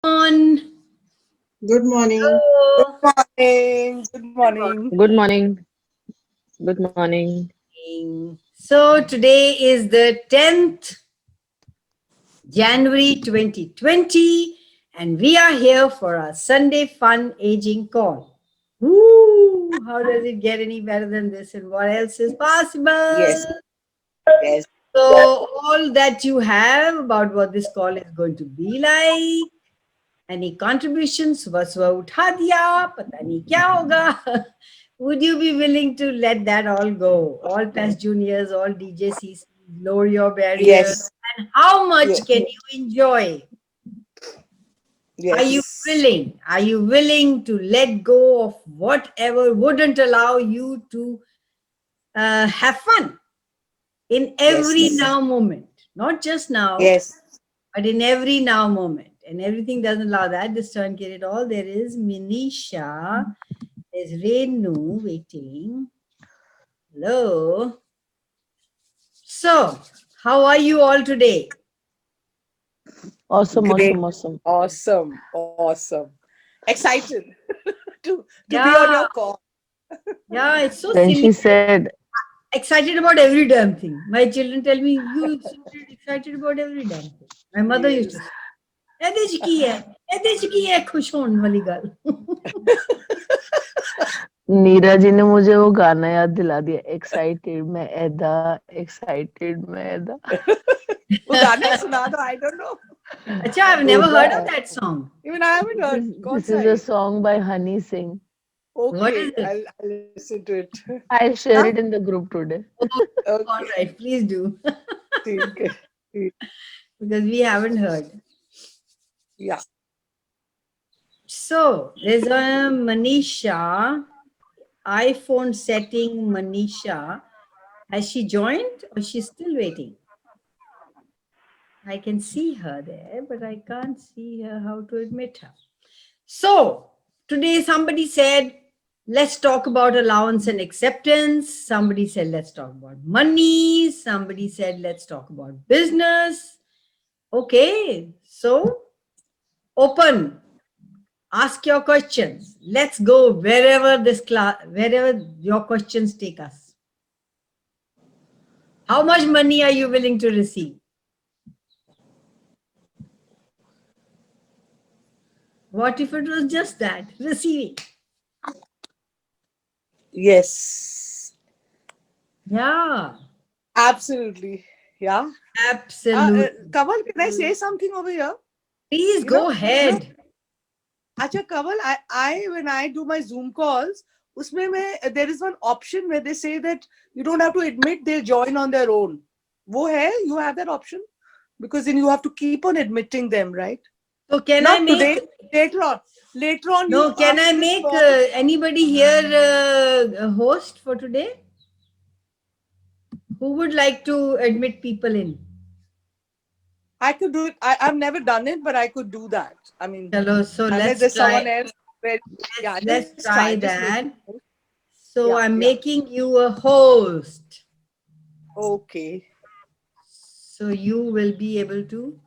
On. Good morning. Hello. Morning. Good morning. Good morning. Good morning. So today is the 10th January 2020 and we are here for our Sunday Fun Aging Call. Woo! How does it get any better than this and what else is possible? Yes. Yes. So all that you have about what this call is going to be like, any contributions, सुबह सुबह उठा दिया, पता नहीं क्या होगा. Would you be willing to let that all go? All past juniors, all DJCs, lower your barriers. Yes. And how much Yes. can you enjoy? Are you Yes. willing? Are you willing to let go of whatever wouldn't allow you to have fun in every Yes. now moment? Not just now, Yes. but in every now moment. And everything doesn't allow that. This turn get it all. There is Minisha. There's Renu waiting. Hello. So, how are you all today? Awesome, Great. awesome. Awesome. Excited to be on Yeah, your call. yeah, it's so Then silly. she said, Excited about every damn thing. My children tell me, you excited about every damn thing. My mother used to Yes. say, "ਇਹਦੇ 'ਚ ਕੀ ਹੈ? ਇਹਦੇ 'ਚ ਕੀ ਹੈ ਖੁਸ਼ ਹੋਣ ਵਾਲੀ ਗੱਲ?" नीरा जी ने मुझे वो गाना याद दिला दिया, एक्साइटेड मैं ऐदा, एक्साइटेड मैं ऐदा. वो गाना सुना दो. I don't know. Acha, I've never heard of that song. Even I haven't heard. कौन This सा is a है? song by Honey Singh. What is Okay. it? I'll listen to it. I'll share Huh? it in the group today. Oh, all Okay. right, please do. ठीक है. Because we haven't heard. Yeah. So there's a Manisha, iPhone setting Manisha. Has she joined or she's still waiting? I can see her there, but I can't see her how to admit her. So today somebody said, let's talk about allowance and acceptance. Somebody said, let's talk about money. Somebody said, let's talk about business. Okay, so open. Ask your questions. Let's go wherever this class, wherever your questions take us. How much money are you willing to receive? What if it was just that, receiving? Yes. Yeah, Absolutely. Yeah. absolutely. Kamal, can I say something over here? Please You go know, ahead. Acha Kamal, I when I do my Zoom calls, usme mein, there is one option where they say that you don't have to admit, they'll join on their own. Wo hai? You have that option? Because then you have to keep on admitting them, right? So can I Not make, today, later on. Later on, no, you can I after this make call, anybody here a host for today? Who would like to admit people in? I could do it. I've never done it, but I could do that. I mean, Chalo, so unless let's there's someone try. else. Where, yeah, Let's just try try. Just make. that. So Yeah, I'm yeah. making you a host. Okay. So you will be able to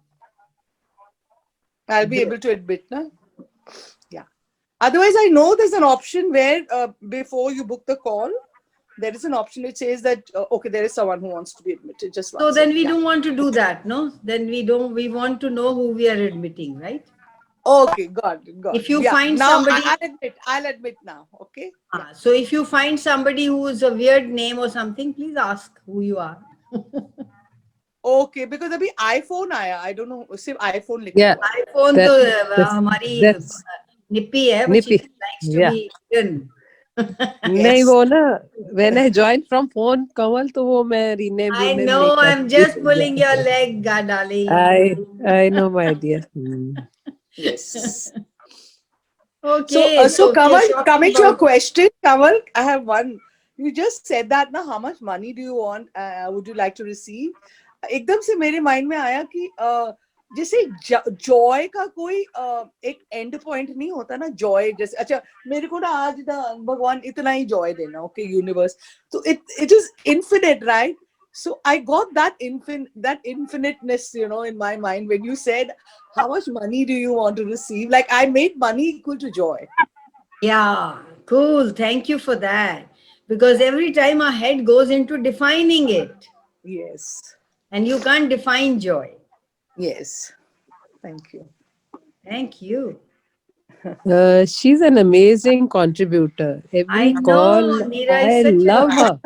I'll be do able it. to admit, na? Yeah. Otherwise, I know there's an option where before you book the call, there is an option which says that okay, there is someone who wants to be admitted. Just So one then second. we Yeah. don't want to do that, no? Then we want to know who we are admitting, right? Okay, got it, got If it. you Yeah. find Now somebody, I'll admit. I'll admit now. Okay. Yeah. so if you find somebody who is a weird name or something, please ask who you are. Okay, because अभी iPhone आया. I don't know. सिर्फ iPhone लिखा Yeah, हुआ है. iPhone that, तो that's हमारी that's निप्पी है, but she nippy. likes to Yeah. be hidden. नहीं Yes. वो ना when I joined from phone कमल तो वो मैं rename I नहीं know, I'm करती. just pulling your leg, darling. I know my dear. Yes. Okay, So so we are Kamal, talking coming to your about, question, Kamal, I have one. You just said that ना how much money do you want? Would you like to receive? एकदम से मेरे mind में आया कि जैसे Joy का कोई एक एंड पॉइंट नहीं होता ना जॉय जैसे अच्छा मेरे को ना आज भगवान इतना ही जॉय देना ओके यूनिवर्स तो it is infinite right So I got that infiniteness, in my mind when you said, how much money do you want to receive? Like I made money equal to joy. Yeah, cool. Thank you for that. Because every time our head goes into defining it, Yes. and you can't define joy. Yes. Thank you. Thank you. She's an amazing contributor. I Every know call, Neera is I such love a. her.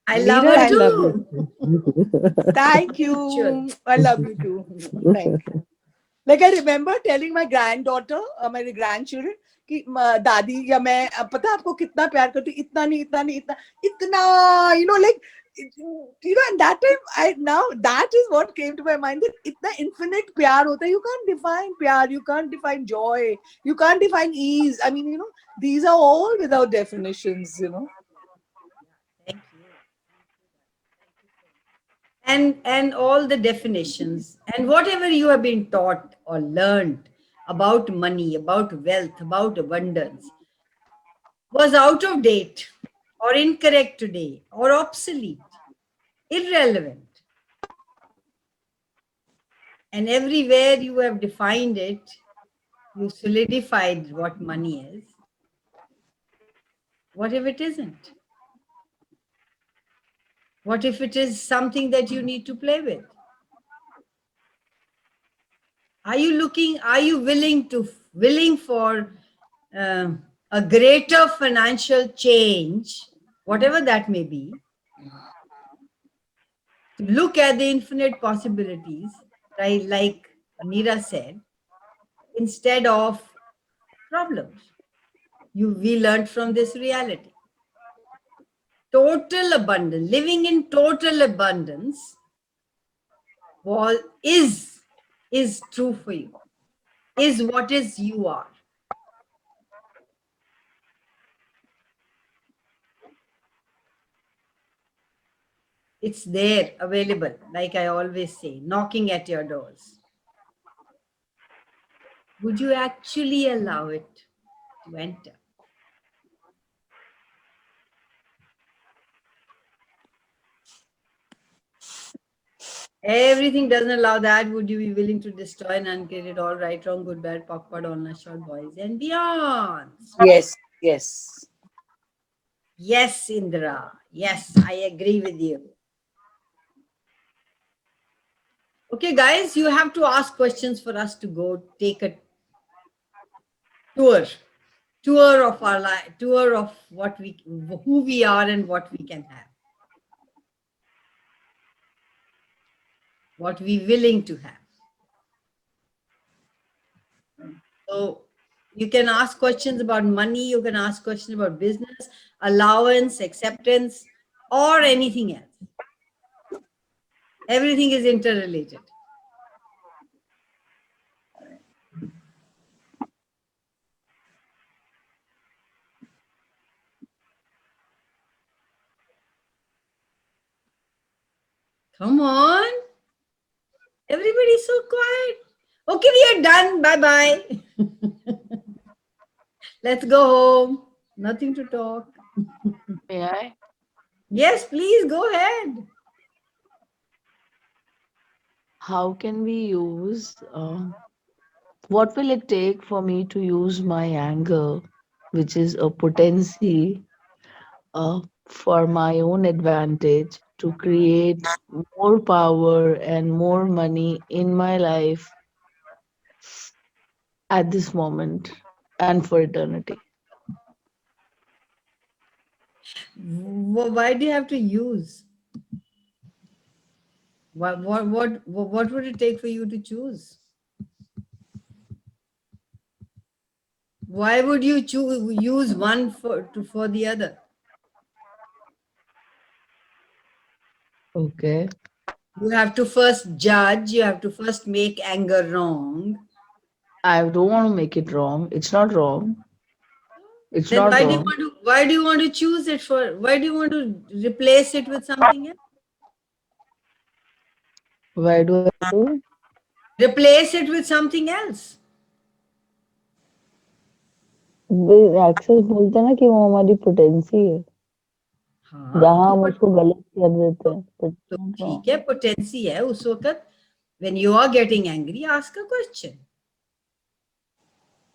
I love Neera, her I Thank love you. too. you. Thank Mutual. you. I love you too. Thank you. Like I remember telling my granddaughter, my grandchildren, कि दादी या मैं पता है आपको कितना प्यार करती हूँ, इतना नहीं इतना नहीं इतना इतना, like and that time now that is what came to my mind, that इतना infinite प्यार होता है. You can't define प्यार, you can't define joy, you can't define ease. I mean, these are all without definitions. Thank you. And all the definitions and whatever you have been taught or learned about money, about wealth, about abundance was out of date or incorrect today or obsolete, irrelevant. And everywhere you have defined it, you solidified what money is. What if it isn't? What if it is something that you need to play with? Are you willing for a greater financial change, whatever that may be, to look at the infinite possibilities, right? Like Neera said, instead of problems. We learned from this reality. Total abundance, living in total abundance was is true for you, is what is you are. It's there, available, like I always say, knocking at your doors. Would you actually allow it to enter? Everything doesn't allow that. Would you be willing to destroy and uncreate it all, right, wrong, good, bad, POC, all night, short, boys, and beyond? Yes. Yes. Yes, Indra. Yes, I agree with you. Okay, guys, you have to ask questions for us to go take a tour of our life, tour of who we are and what we can have, what we're willing to have. So you can ask questions about money, you can ask questions about business, allowance, acceptance, or anything else. Everything is interrelated. Come on. Everybody's so quiet. Okay, we are done. Bye-bye. Let's go home. Nothing to talk. May I? Yes, please go ahead. How can we use, what will it take for me to use my anger, which is a potency, for my own advantage to create more power and more money in my life at this moment and for eternity? Why do you have to use? What would it take for you to choose? Why would you use one for the other? Okay. You have to first judge. You have to first make anger wrong. I don't want to make it wrong. It's not wrong. It's Then not wrong. why do you want to choose it for? Why do you want to replace it with something else? Why do I do? Replace it with something else. Access बोलते हैं ना कि वो हमारी potency है. हाँ जहाँ तो हम उसको गलत कर देते हैं, but तो not wrong. ठीक है, पोटेंसी है उस वक्त. When you are getting angry, ask a question.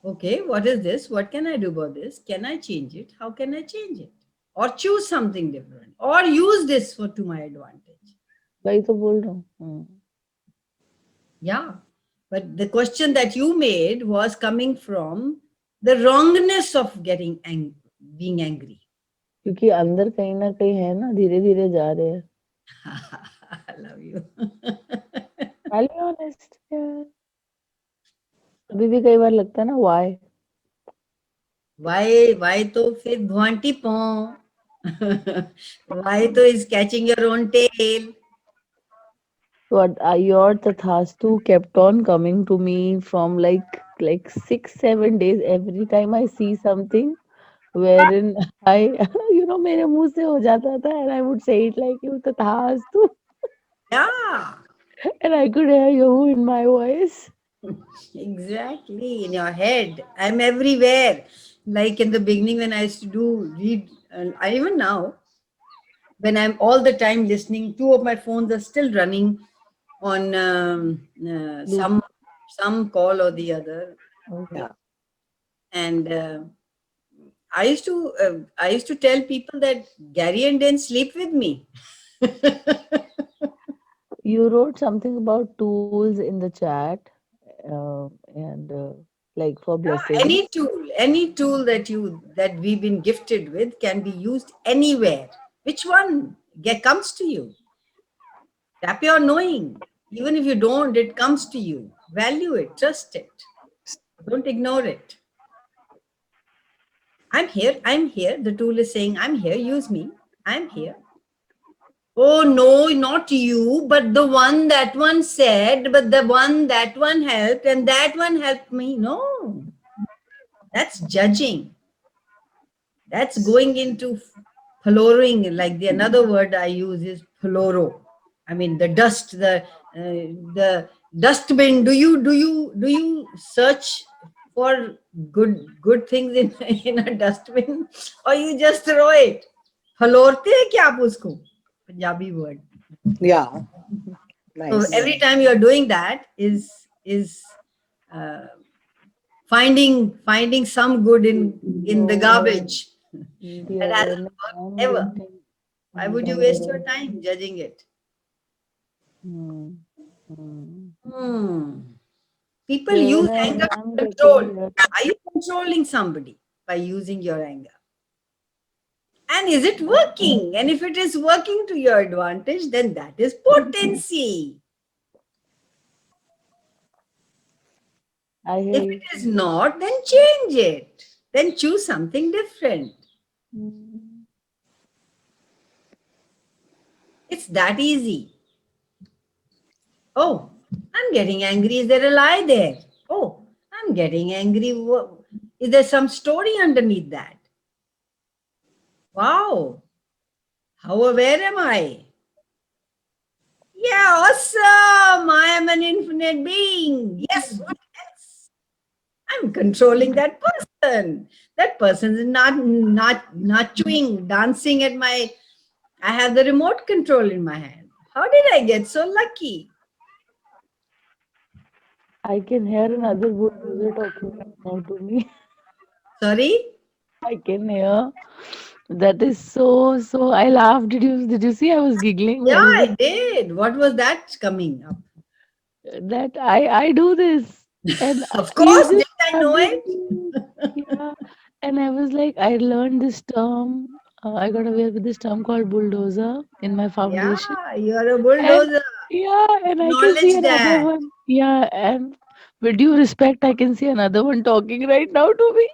Okay, what is this? What can I do about this? Can I change it? How can I change it? Or choose something different. Or use this for to my advantage. वही तो बोल रहा हूँ. Yeah. But the question that you made was coming from the wrongness of being angry. क्योंकि अंदर कहीं ना कहीं है ना, धीरे धीरे जा रहे हैं. I love you. I'll be honest. Yeah. अभी भी कई बार लगता है ना, why? Why तो फिर भुआंटी पौ. Why तो is catching your own tail. What your Tathastu kept on coming to me from like 6-7 days every time I see something wherein I मेरे मुंह से हो जाता था and I would say it like you Tathastu Yeah. and I could hear you in my voice. Exactly, in your head. I'm everywhere. Like in the beginning when I used to read, I even now, when I'm all the time listening, two of my phones are still running on some call or the other. Okay. And I used to tell people that Gary and Dan sleep with me. You wrote something about tools in the chat and like for blessings. Any tool that we've been gifted with can be used anywhere. Which one comes to you? Tap your knowing. Even if you don't, it comes to you. Value it, trust it. Don't ignore it. I'm here. The tool is saying, I'm here, use me. I'm here. Oh no, not you, but the one that one said, but the one that one helped, and that one helped me. No, that's judging. That's going into flooring. Like the another word I use is floro. I mean the dust, the dustbin. Do you search for good things in in a dustbin, or you just throw it? फलोरते हैं क्या आप उसको? Punjabi word. Yeah. So Nice. every time you are doing that is uh, finding some good in the garbage. The That hasn't awareness worked I'm ever. getting. Why would you waste your time judging it? People The use awareness anger to I'm control. getting here. Are you controlling somebody by using your anger? And is it working? And if it is working to your advantage, then that is potency. I hear If you. it is not, then change it. Then choose something different. It's that easy. Oh, I'm getting angry. Is there a lie there? Oh, I'm getting angry. Is there some story underneath that? Wow. How aware am I? Yeah, awesome. I am an infinite being. Yes, what else? I'm controlling that person. That person is not chewing, dancing at my. I have the remote control in my hand. How did I get so lucky? I can hear another bulldozer talking right now to me. Sorry? I can hear. That is so. I laughed. Did you see? I was giggling Yeah, very I did. What was that coming up? that I do this and Of you course, did just I know started it? yeah, and I was like, I learned this term. I got aware with this term called bulldozer in my Yeah, foundation, you're a and bulldozer. and I can see Acknowledge another that. one. Yeah, and with due respect, I can see another one talking right now to me.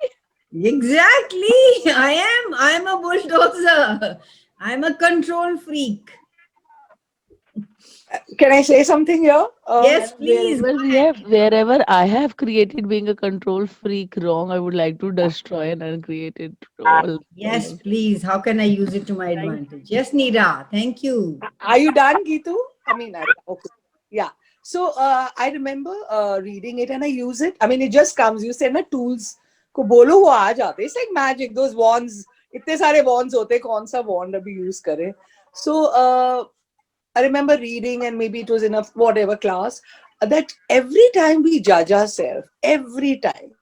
Exactly. I'm a bulldozer. I'm a control freak. Can I say something here? Yes, And please. wherever I have created being a control freak wrong, I would like to destroy and uncreate it all. Yes, please. How can I use it to my Thank advantage? Yes, Neera. Thank you. Are you done, Geetu? I mean, okay. Yeah. So I remember reading it and I use it. I mean, it just comes. You said na tools ko bolo wo aa jate. It's like magic. Those wands इतने सारे bonds होते, कौन सा bond अभी use करें? So I remember reading, and maybe it was in a whatever class, that every time we judge ourselves, every time,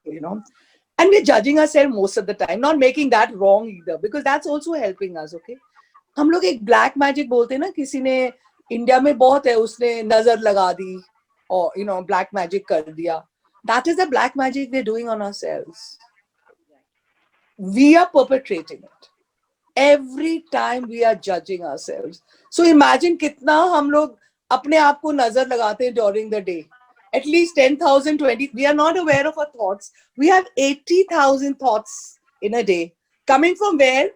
and we're judging ourselves most of the time, not making that wrong either, because that's also helping us. Okay, हम लोग एक black magic बोलते हैं ना, किसी ने India में बहुत है, उसने नजर लगा दी, or black magic कर दिया. That is the black magic we're doing on ourselves. We are perpetrating it every time we are judging ourselves. So imagine कितना हम लोग अपने आप को नजर लगाते हैं during the day. At least 10,000, 20. We are not aware of our thoughts. We have 80,000 thoughts in a day. Coming from where?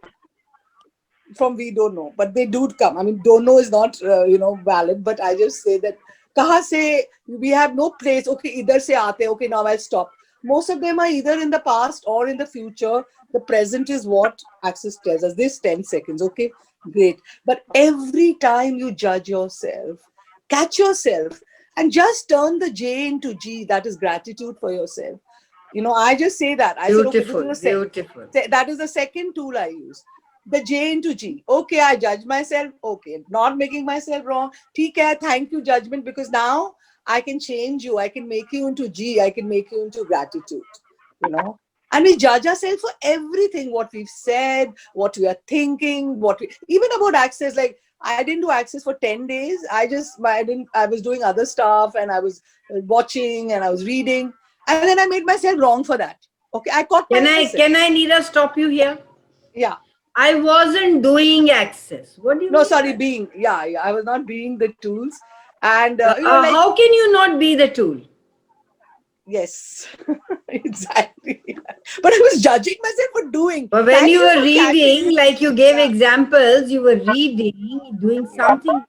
From we don't know, but they do come. I mean, don't know is not valid, but I just say that kahan se we have no place. Okay, idhar se aate. Okay, now I'll stop. Most of them are either in the past or in the future. The present is what Access tells us. This 10 seconds. Okay, great. But every time you judge yourself, catch yourself and just turn the J into G. That is gratitude for yourself. I just say that. I Beautiful, said, okay, beautiful. that is the second tool I use. The J into G. Okay, I judge myself. Okay, not making myself wrong. ठीक है, thank you, judgment, because now I can change you. I can make you into G. I can make you into gratitude. And we judge ourselves for everything, what we've said, what we are thinking, even about Access. Like, I didn't do Access for 10 days. I was doing other stuff, and I was watching, and I was reading, and then I made myself wrong for that. Okay, I caught myself. Can I Neera stop you here? Yeah. I wasn't doing Access. What do you No, mean? sorry, being. Yeah, I was not being the tools. And, how can you not be the tool? yes, exactly. But I was judging myself for doing. But when Thank you were for catching reading, me. like you gave Yeah. examples, you were reading, doing something.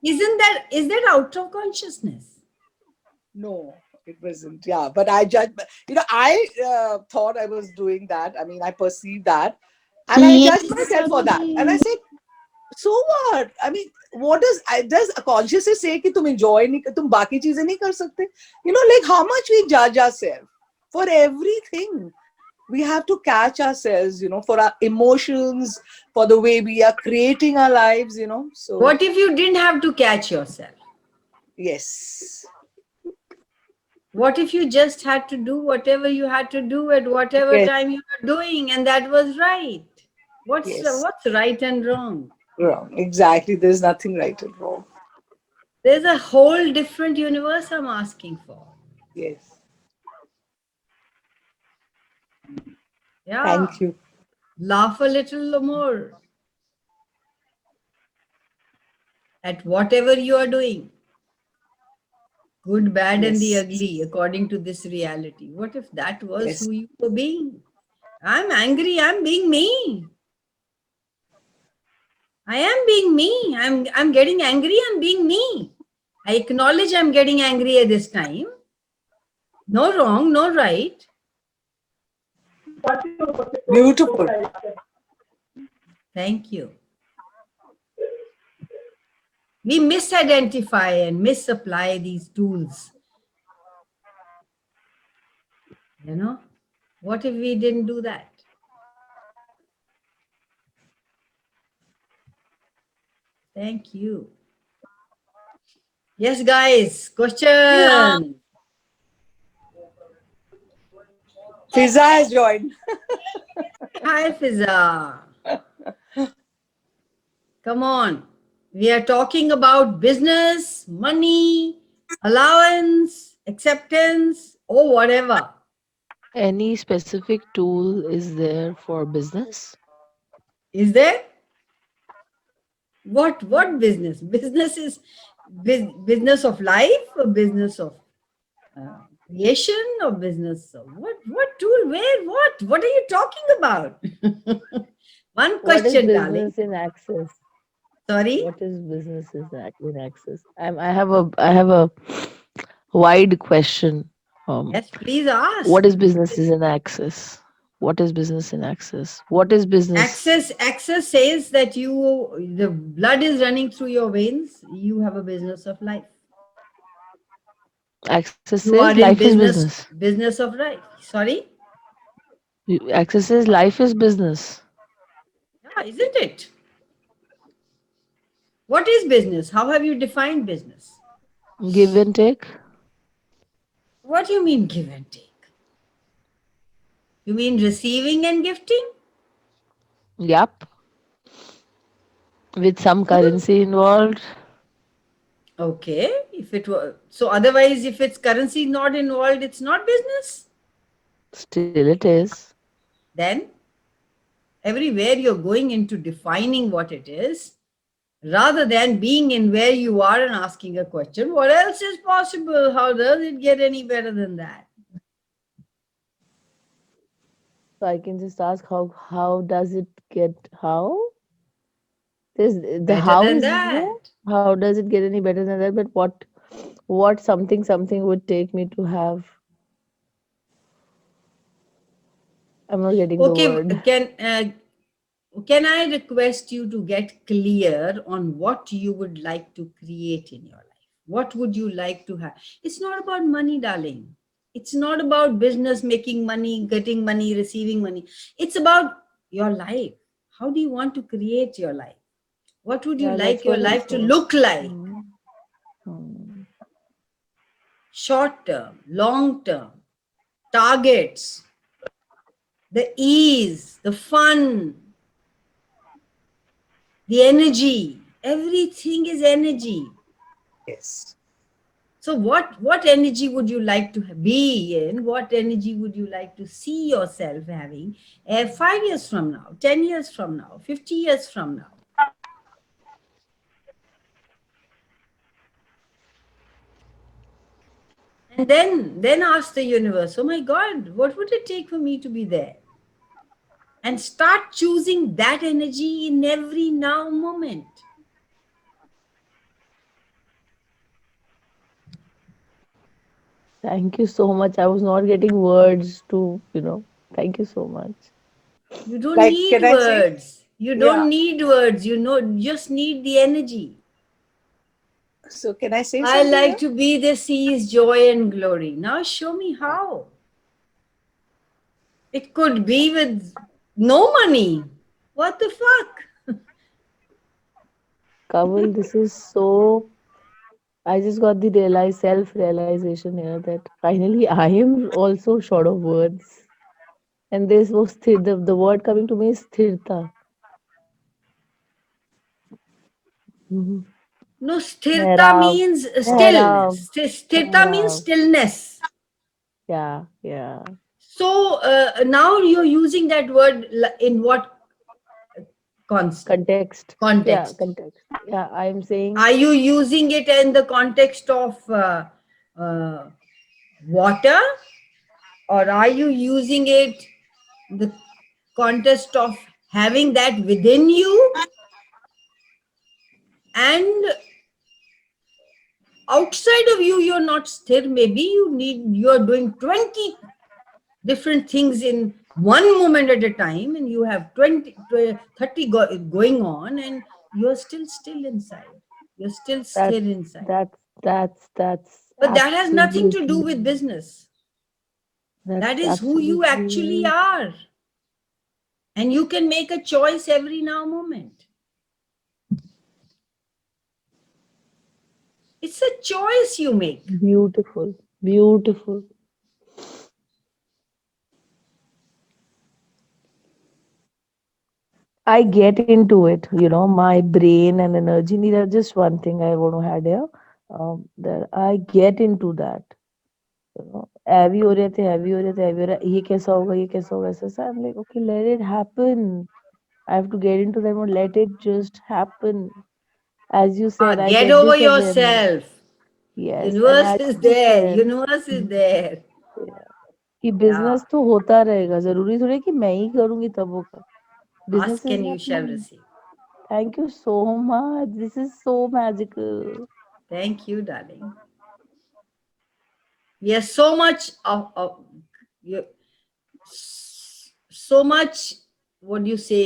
Is that out of consciousness? No, it wasn't. Yeah, but I judged. I thought I was doing that. I mean, I perceived that. And I judged myself for that. And I said, so what? I mean, does consciousness say कि तुम enjoy नहीं, तुम बाकी चीजें नहीं कर सकते? Like how much we judge ourselves for everything. We have to catch ourselves, for our emotions, for the way we are creating our lives, So What if you didn't have to catch yourself? yes. What if you just had to do whatever you had to do at whatever Yes. time you were doing, and that was right? What's Yes. right and wrong? Wrong. Exactly. There's nothing right and wrong. There's a whole different universe I'm asking for. Yes. Yeah. Thank you. Laugh a little more at whatever you are doing. Good, bad, and the Yes. ugly, according to this reality. What if that was Yes. who you were being? I'm angry, I'm being me. I am being me. I'm getting angry, I'm being me. I acknowledge I'm getting angry at this time. No wrong, no right. Beautiful. Thank you. We misidentify and misapply these tools. What if we didn't do that? Thank you. Yes, guys, question. Fiza has joined. Hi, Fiza. Come on. We are talking about business, money, allowance, acceptance, or whatever. Any specific tool is there for business? Is there? What business? Business is business of life, or business of creation, or business of what tool, where, what are you talking about? One question, What is darling. business in Access? Sorry? What is business in Access? I have a wide question. Yes, please ask. What is business in Access? What is business in Access? What is business? Access says that the blood is running through your veins. You have a business of life. Access You are says in life is business. Business of life. Sorry? Access says life is business. isn't it? What is business? How have you defined business? Give and take. What do you mean give and take? You mean receiving and gifting? Yep. With some currency involved. Okay, if it were so, otherwise, if it's currency not involved, it's not business. Still it is. Then everywhere you're going into defining what it is, rather than being in where you are and asking a question, what else is possible? How does it get any better than that? So I can just ask how does it get how? The Better how than is there. that. How does it get any better than that? But what something would take me to have? I'm not getting the Okay, word. can I request you to get clear on what you would like to create in your life? What would you like to have? It's not about money, darling. It's not about business, making money, getting money, receiving money. It's about your life. How do you want to create your life? What would you Yeah, like that's your what I life to said. look like? Hmm. Hmm. Short term, long term, targets, the ease, the fun, the energy. Everything is energy. Yes. So what energy would you like to be in? What energy would you like to see yourself having 5 years from now, 10 years from now, 50 years from now? And then ask the universe, oh my God, what would it take for me to be there? And start choosing that energy in every now moment. Thank you so much. I was not getting words to. Thank you so much. You don't Like, need can I say? words. You Yeah. don't need words. Just need the energy. So can I say I something like here? to be the sea's joy and glory. Now show me how. It could be with no money. What the fuck? Kaval, this is I just got the self-realization here that finally I am also short of words. And this was the word coming to me is sthirta. Mhm. No, sthirta Mehrav, means Mehrav, stillness. Sthirta means Mehrav. stillness. Yeah, yeah. So now you're using that word in what Context. Yeah, context? context. Yeah, I'm saying Are you using it in the context of uh, water, or are you using it in the context of having that within you and outside of you? You're not still. Maybe you're doing 20 different things in one moment at a time, and you have 30 going on, and you're still inside. You're still that's scared inside. that's But that has nothing to do absolutely with business. That that's is who you actually absolutely are. And you can make a choice every now moment. It's a choice you make. beautiful. Beautiful. I get into it, my brain and energy need are just one thing I want to add here. That I get into that. Heavy हो रहे थे heavy हो रहे थे heavy हो रहा ये कैसा होगा ये कैसा होगा ऐसा I'm like okay let it happen. I have to get into them or let it just happen. As you said, I Get get over this awareness. yourself. Yes, and Universe as is you there. said, Universe is there. yeah, कि Yeah. Business तो होता रहेगा जरूरी थोड़ी कि मैं ही करूंगी तब होगा business Ask is and you shall happening. receive. Thank you so much. This is so magical. Thank you, darling. We are so much you- so much, what do you say,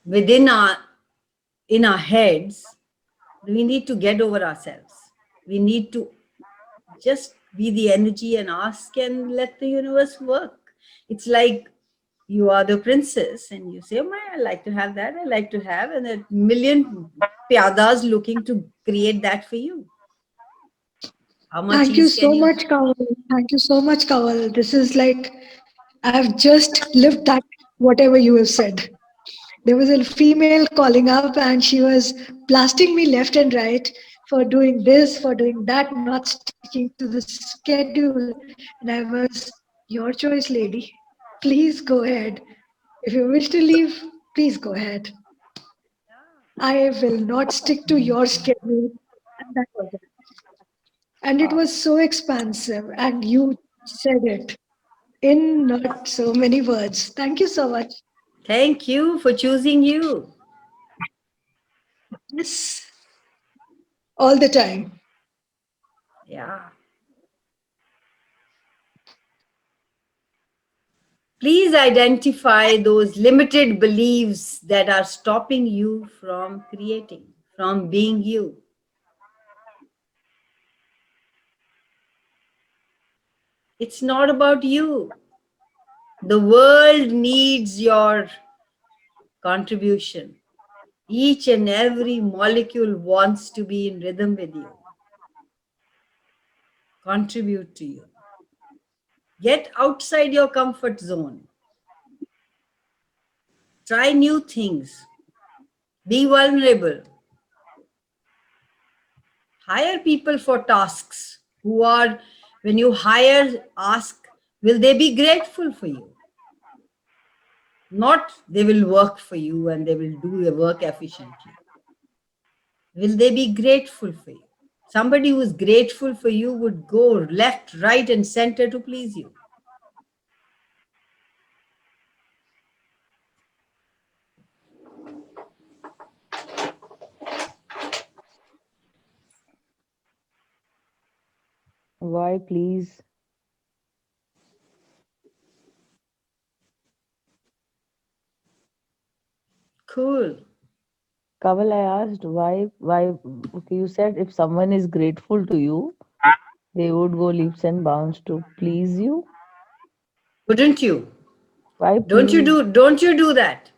within in our heads. We need to get over ourselves. We need to just be the energy and ask and let the universe work. It's like you are the princess, and you say, oh, I like to have that, I like to have, and a million pyadas looking to create that for you. How much Thank you ease can so you? much, Kawal. Thank you so much, Kawal. This is like I've just lived that whatever you have said. There was a female calling up and she was blasting me left and right for doing this, for doing that, not sticking to the schedule. And I was, your choice, lady. Please go ahead. If you wish to leave, please go ahead. I will not stick to your schedule. And that was it. And it was so expansive, and you said it in not so many words. Thank you so much. Thank you for choosing you. Yes, all the time. Yeah. Please identify those limited beliefs that are stopping you from creating, from being you. It's not about you. The world needs your contribution. Each and every molecule wants to be in rhythm with you. Contribute to you. Get outside your comfort zone. Try new things. Be vulnerable. Hire people for tasks who are, when you hire, ask, will they be grateful for you? Not they will work for you and they will do your work efficiently. Will they be grateful for you? Somebody who is grateful for you would go left, right, and center to please you. Why, please? Cool. Kaval, I asked why. Okay, you said if someone is grateful to you, they would go leaps and bounds to please you. Wouldn't you? Why, Don't you please? do that?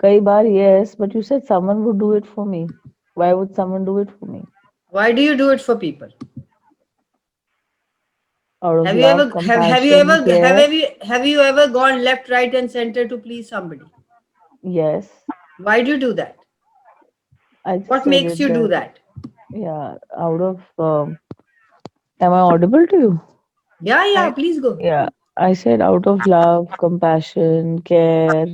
Kai bar, yes, but you said someone would do it for me. Why would someone do it for me? Why do you do it for people? Out of Have you ever love, compassion, care? have you ever gone left, right, and center to please somebody? Yes, Why do you do that? I just What said makes it you do that. that? Yeah, out of. Am I audible to you? Yeah, I, please go. Yeah, I said out of love, compassion, care.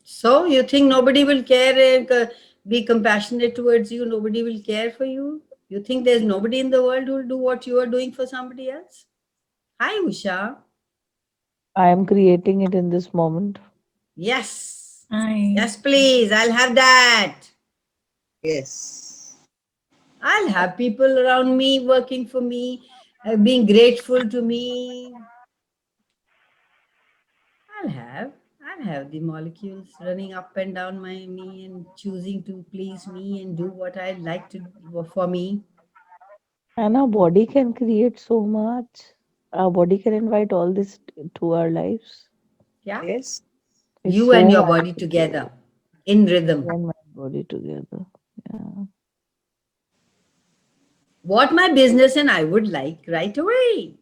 So you think nobody will care and be compassionate towards you? Nobody will care for you? You think there's nobody in the world who will do what you are doing for somebody else? Hi, Usha. I am creating it in this moment. Yes. Hi. Yes, please. I'll have that. yes. I'll have people around me working for me, being grateful to me. I'll have. I'll have the molecules running up and down me and choosing to please me and do what I'd like to do for me. And our body can create so much. Our body can invite all this to our lives. Yeah. Yes. It's You and so your body magical. together in Me rhythm. and my body together. Yeah. What my business and I would like right away.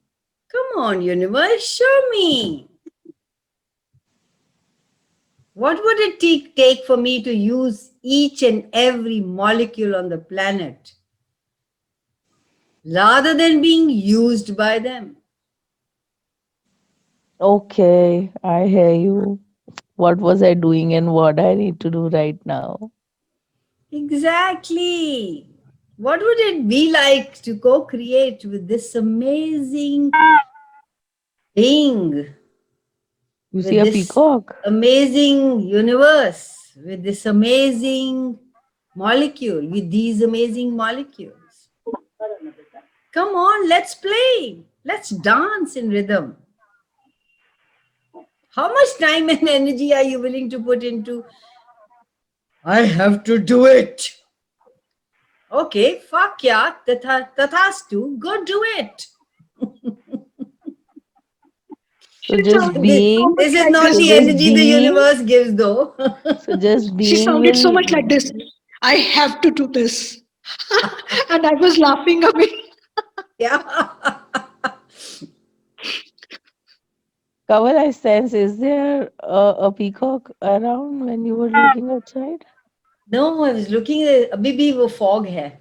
Come on, universe, show me. What would it take for me to use each and every molecule on the planet rather than being used by them? Okay, I hear you. What was I doing and what I need to do right now? Exactly. What would it be like to co create with this amazing being, You see with a this peacock? amazing universe, with this amazing molecule, with these amazing molecules? Come on, let's play. Let's dance in rhythm. How much time and energy are you willing to put into, I have to do it? Okay, fuck yeah, tathastu, go do it. So She just sounded being, so This much is like not this. the just energy the being, universe gives, though. so just She being sounded so will, much like this. I have to do this. And I was laughing away. Yeah. Kaval, I sense, is there a peacock around when you were looking outside? No, I was looking at Bibi wo fog hai,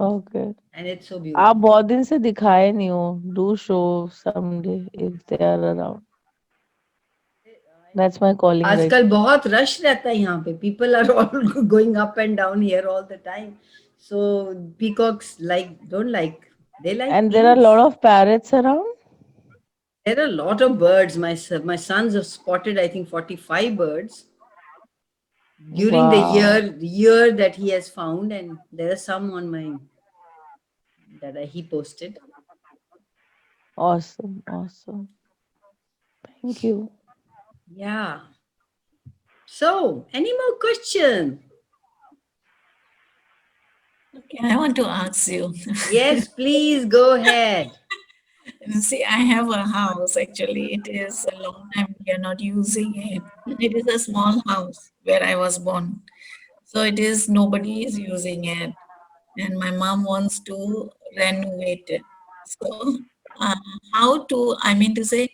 Okay. and it's so आप beautiful. बहुत दिन से दिखाए नहीं हो. Do show someday if they are around. That's my calling right. आजकल बहुत rush रहता है यहाँ पे. People are all going up and down here all the time. So peacocks don't like. They like And there are a lot peace. of parrots around. There are a lot of birds. My sons have spotted, I think, 45 birds during Wow. the year that he has found, and there are some on mine he posted. Awesome. Awesome. Thank you. Yeah. So, any more question? Okay, I want to ask you. Yes, please go ahead. See, I have a house actually. It is a long time we are not using it. It is a small house where I was born. So it is nobody is using it. And my mom wants to renovate it. So uh, how to, I mean to say,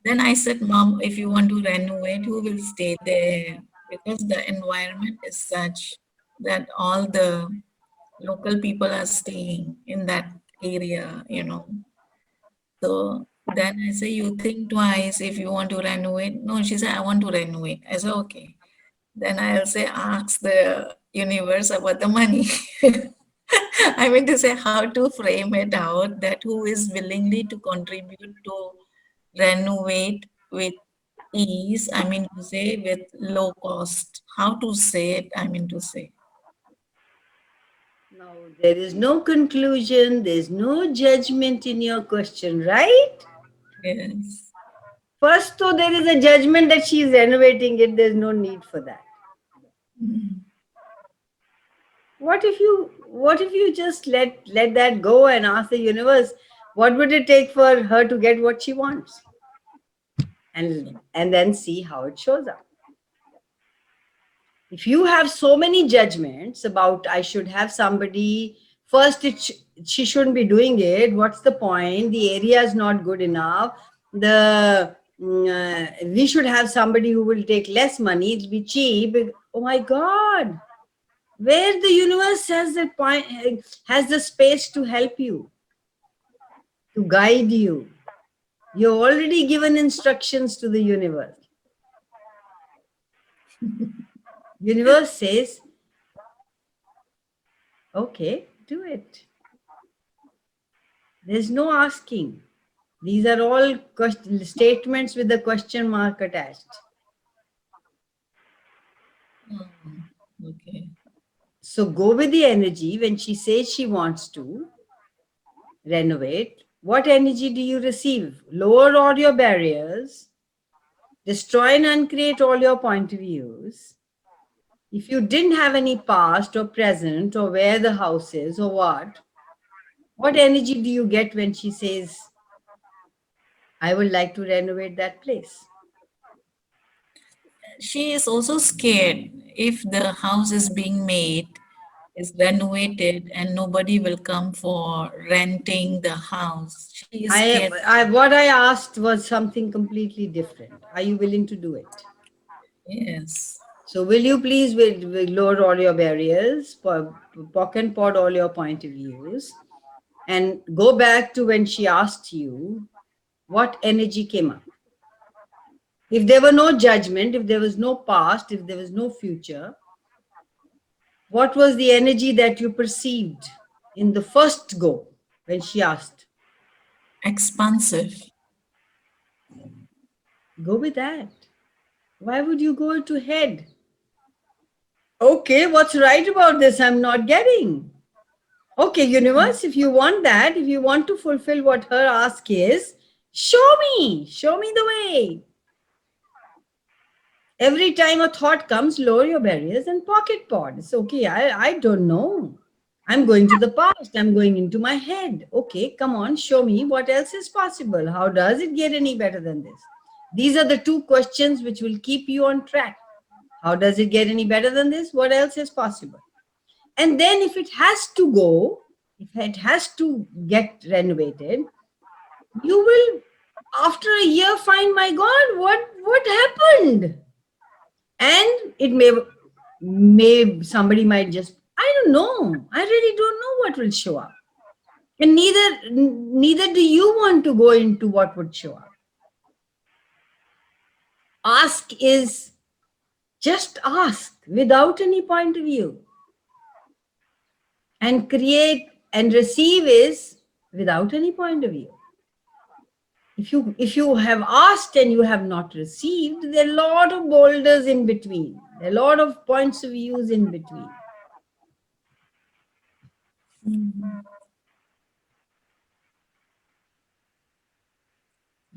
then I said, Mom, if you want to renovate, who will stay there? Because the environment is such that all the local people are staying in that area. So then I say, you think twice if you want to renovate. No, she said, I want to renovate. I said, okay. Then I'll say, ask the universe about the money. I mean to say how to frame it out that who is willingly to contribute to renovate with ease, I mean to say with low cost. How to say it, I mean to say. Now, there is no conclusion, there's no judgment in your question, right? Yes. First, though, there is a judgment that she is renovating it, there's no need for that. Mm. What if you just let that go and ask the universe, what would it take for her to get what she wants? And then see how it shows up. If you have so many judgments about I should have somebody, first she shouldn't be doing it, what's the point, the area is not good enough, we should have somebody who will take less money, it'll be cheap. Oh my God, where the universe has the space to help you, to guide you. You've already given instructions to the universe. Universe says, okay, do it. There's no asking. These are all statements with a question mark attached. Okay. So go with the energy. When she says she wants to renovate, what energy do you receive? Lower all your barriers, destroy and uncreate all your point of views. If you didn't have any past or present or where the house is or what energy do you get when she says, I would like to renovate that place? She is also scared if the house is being made, is renovated, and nobody will come for renting the house. She is scared. What I asked was something completely different. Are you willing to do it? Yes. So will you please will lower all your barriers, pock and pod all your point of views, and go back to when she asked you what energy came up. If there were no judgment, if there was no past, if there was no future, what was the energy that you perceived in the first go when she asked? Expansive. Go with that. Why would you go to head? Okay, what's right about this? I'm not getting. Okay, universe, if you want that, if you want to fulfill what her ask is, show me the way. Every time a thought comes, lower your barriers and pocket pod. It's okay, I don't know. I'm going to the past, I'm going into my head. Okay, come on, show me what else is possible. How does it get any better than this? These are the two questions which will keep you on track. How does it get any better than this? What else is possible? And then if it has to go, if it has to get renovated, you will, after a year, find, my God, what happened? And it may somebody might just, I don't know. I really don't know what will show up. And neither do you want to go into what would show up. Ask is just ask without any point of view. And create and receive is without any point of view. If you have asked and you have not received, there are a lot of boulders in between. There are a lot of points of views in between.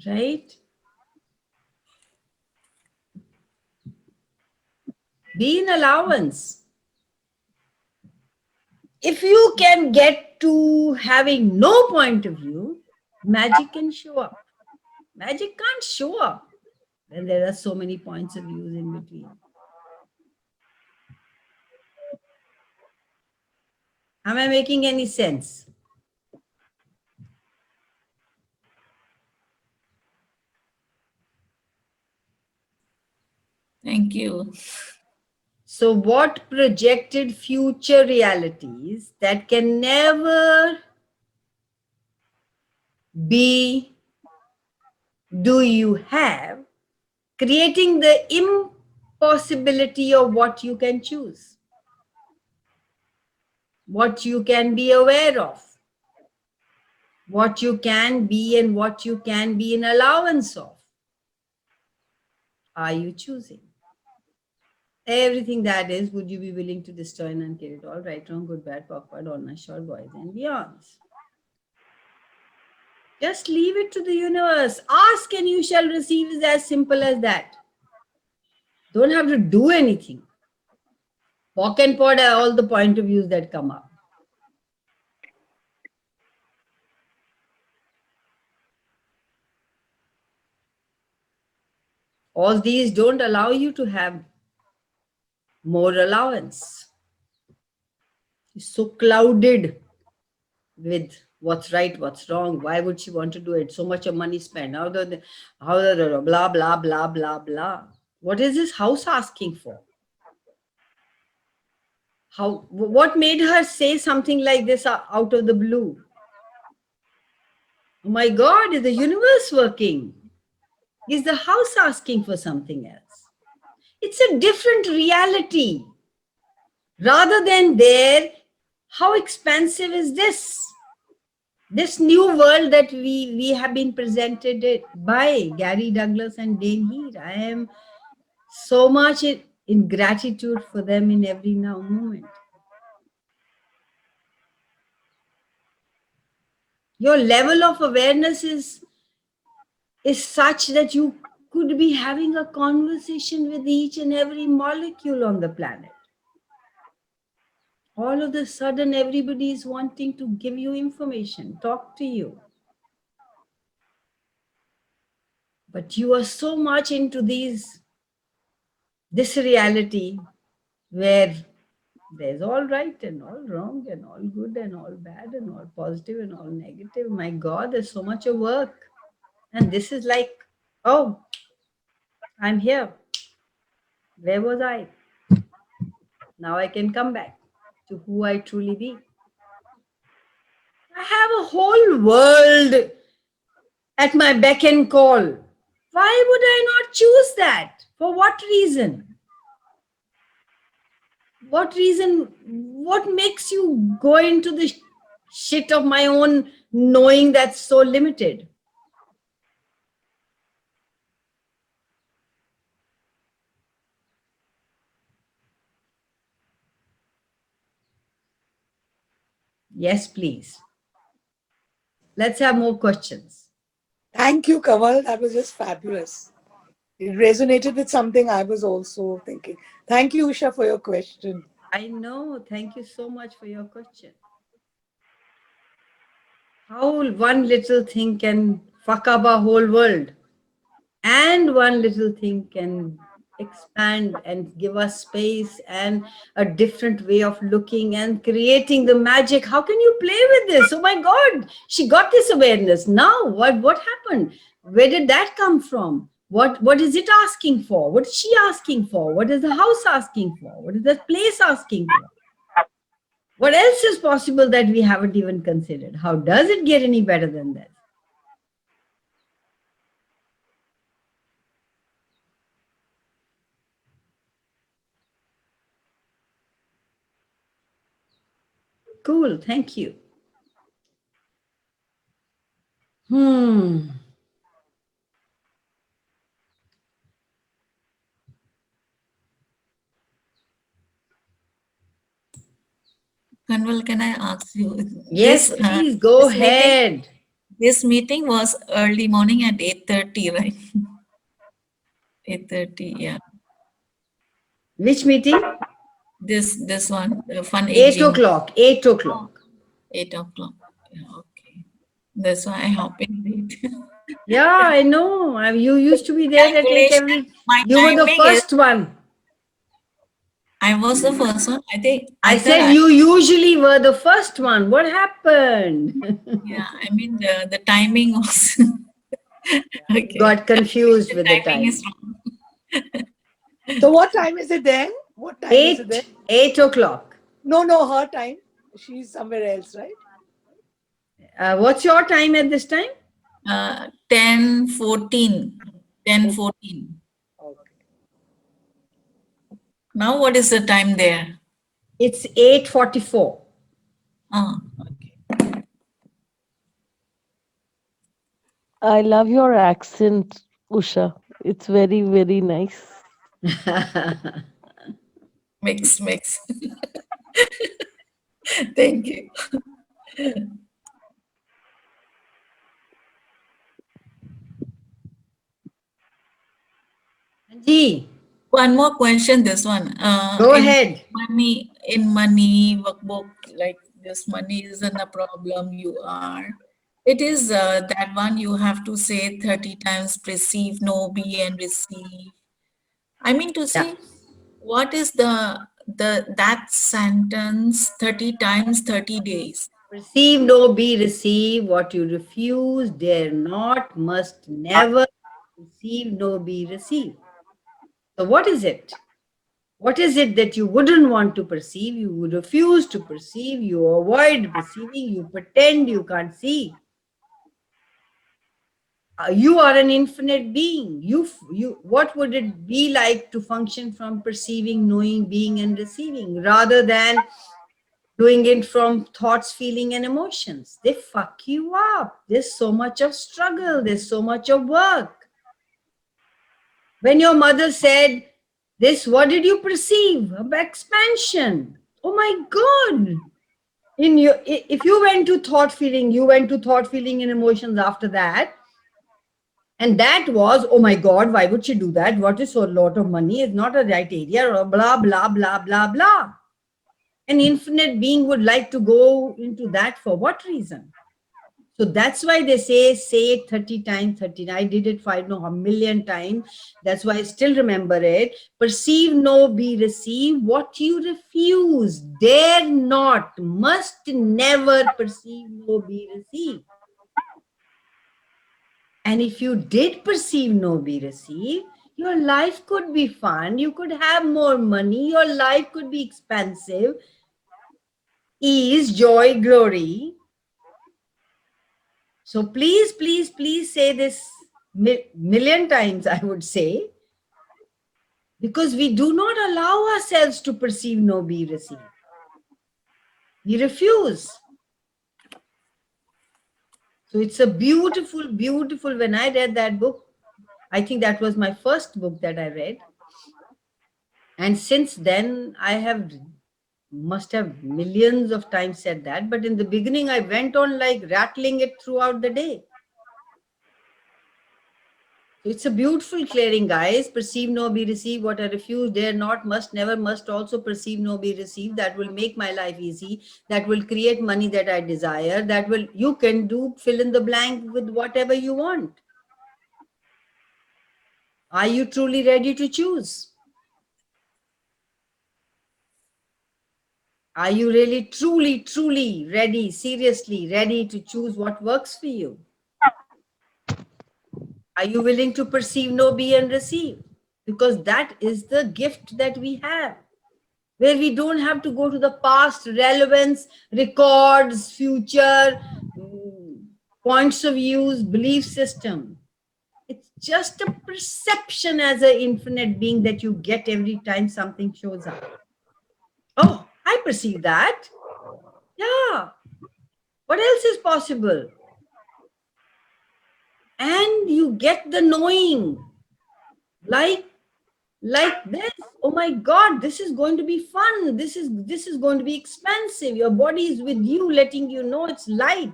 Right? Be in allowance. If you can get to having no point of view, magic can show up. Magic can't show up when there are so many points of views in between. Am I making any sense? Thank you. So what projected future realities that can never be do you have, creating the impossibility of what you can choose, what you can be aware of, what you can be and what you can be in allowance of. Are you choosing? Everything that is, would you be willing to destroy and unkill it all? Right, wrong, good, bad, awkward, all nice, short, boys and beyonds. Just leave it to the universe. Ask and you shall receive is as simple as that. Don't have to do anything. Walk and pod are all the point of views that come up. All these don't allow you to have more allowance. It's so clouded with what's right, what's wrong. Why would she want to do it? So much of money spent. How the blah, blah, blah, blah, blah. What is this house asking for? What made her say something like this out of the blue? Oh my God, is the universe working? Is the house asking for something else? It's a different reality. Rather than there, how expansive is this? This new world that we have been presented by Gary Douglas and Dane Heer. I am so much in gratitude for them in every now moment. Your level of awareness is such that you could be having a conversation with each and every molecule on the planet. All of a sudden, everybody is wanting to give you information, talk to you. But you are so much into this reality where there's all right and all wrong and all good and all bad and all positive and all negative. My God, there's so much of work. And this is like, oh, I'm here. Where was I? Now I can come back to who I truly be. I have a whole world at my beck and call. Why would I not choose that? For what reason? What reason? What makes you go into the shit of my own knowing that's so limited? Yes, please. Let's have more questions. Thank you, Kamal. That was just fabulous. It resonated with something I was also thinking. Thank you, Usha, for your question. I know. Thank you so much for your question. How one little thing can fuck up our whole world? And one little thing can expand and give us space and a different way of looking and creating the magic. How can you play with this? Oh my God, she got this awareness. Now, what happened? Where did that come from? What is it asking for? What is she asking for? What is the house asking for? What is the place asking for? What else is possible that we haven't even considered? How does it get any better than that? Cool, thank you. Kanwal, can I ask you? Yes, This, please go this meeting- ahead. This meeting was early morning at 8:30, right? 8:30, yeah. Which meeting? This one, Fun 8 Aging. o'clock. 8 o'clock. 8 o'clock. Yeah, okay. That's why I hop in late. Yeah, I know. You used to be there at 8 every. My You were the timing is- first one. I was the first one. I think. I either said you usually were the first one. What happened? Yeah, I mean the timing was. Okay. Got confused with the timing time. is wrong. So what time is it there? What time is it there? 8 o'clock. No, her time. She's somewhere else, right? What's your time at this time? 10:14. 10:14. Okay. Now what is the time there? It's 8:44. Ah, okay. I love your accent, Usha. It's very, very nice. Mix. Thank you. Ji, One more question, this one. go in ahead. money, workbook, like this money isn't a problem, you are. It is that one you have to say 30 times, perceive, know, be, and receive. I mean to say, what is that sentence 30 times, 30 days? Receive, no, be, receive. What you refuse, dare not, must never. Receive, no, be, receive. So what is it? What is it that you wouldn't want to perceive? You would refuse to perceive. You avoid perceiving. You pretend you can't see. You are an infinite being. What would it be like to function from perceiving, knowing, being, and receiving, rather than doing it from thoughts, feeling, and emotions? They fuck you up. There's so much of struggle. There's so much of work. When your mother said this, what did you perceive? Expansion. Oh my God. If you went to thought, feeling, and emotions after that. And that was, oh my God, why would she do that? What is so a lot of money? It's not a right area, or blah, blah, blah, blah, blah. An infinite being would like to go into that for what reason? So that's why they say it 30 times, 30. I did it a million times. That's why I still remember it. Perceive, know, be, receive. What you refuse, dare not, must never perceive, know, be, receive. And if you did perceive, know, be, receive, your life could be fun. You could have more money. Your life could be expansive. Ease, joy, glory. So please, please, please say this million times, I would say, because we do not allow ourselves to perceive, know, be, receive. We refuse. So it's a beautiful, beautiful, when I read that book, I think that was my first book that I read. And since then, must have millions of times said that. But in the beginning, I went on like rattling it throughout the day. It's a beautiful clearing, guys. Perceive, know, be, receive. What I refuse, dare not, must never, must also perceive, know, be, receive. That will make my life easy. That will create money that I desire. You can do fill in the blank with whatever you want. Are you truly ready to choose? Are you really, truly, truly ready, seriously ready to choose what works for you? Are you willing to perceive, know, be, and receive? Because that is the gift that we have, where we don't have to go to the past, relevance, records, future, points of views, belief system. It's just a perception as an infinite being that you get every time something shows up. Oh, I perceive that. Yeah. What else is possible? And you get the knowing, like this. Oh my God, this is going to be fun. This is going to be expansive. Your body is with you, letting you know it's light.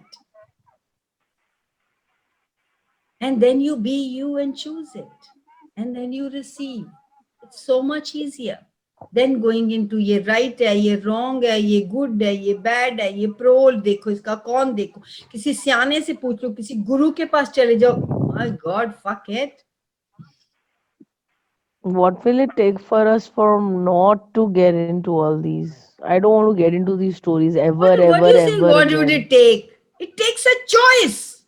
And then you be you and choose it. And then you receive. It's so much easier than going into ये right है, ये wrong है, ये good है, ये bad है, ये pro देखो, इसका कौन देखो. किसी सियाने से पूछ लो, किसी गुरु के पास चले जाओ. My God, fuck it. What will it take for us for not to get into all these? I don't want to get into these stories ever, What do ever, you think? ever What would again. it take? It takes a choice.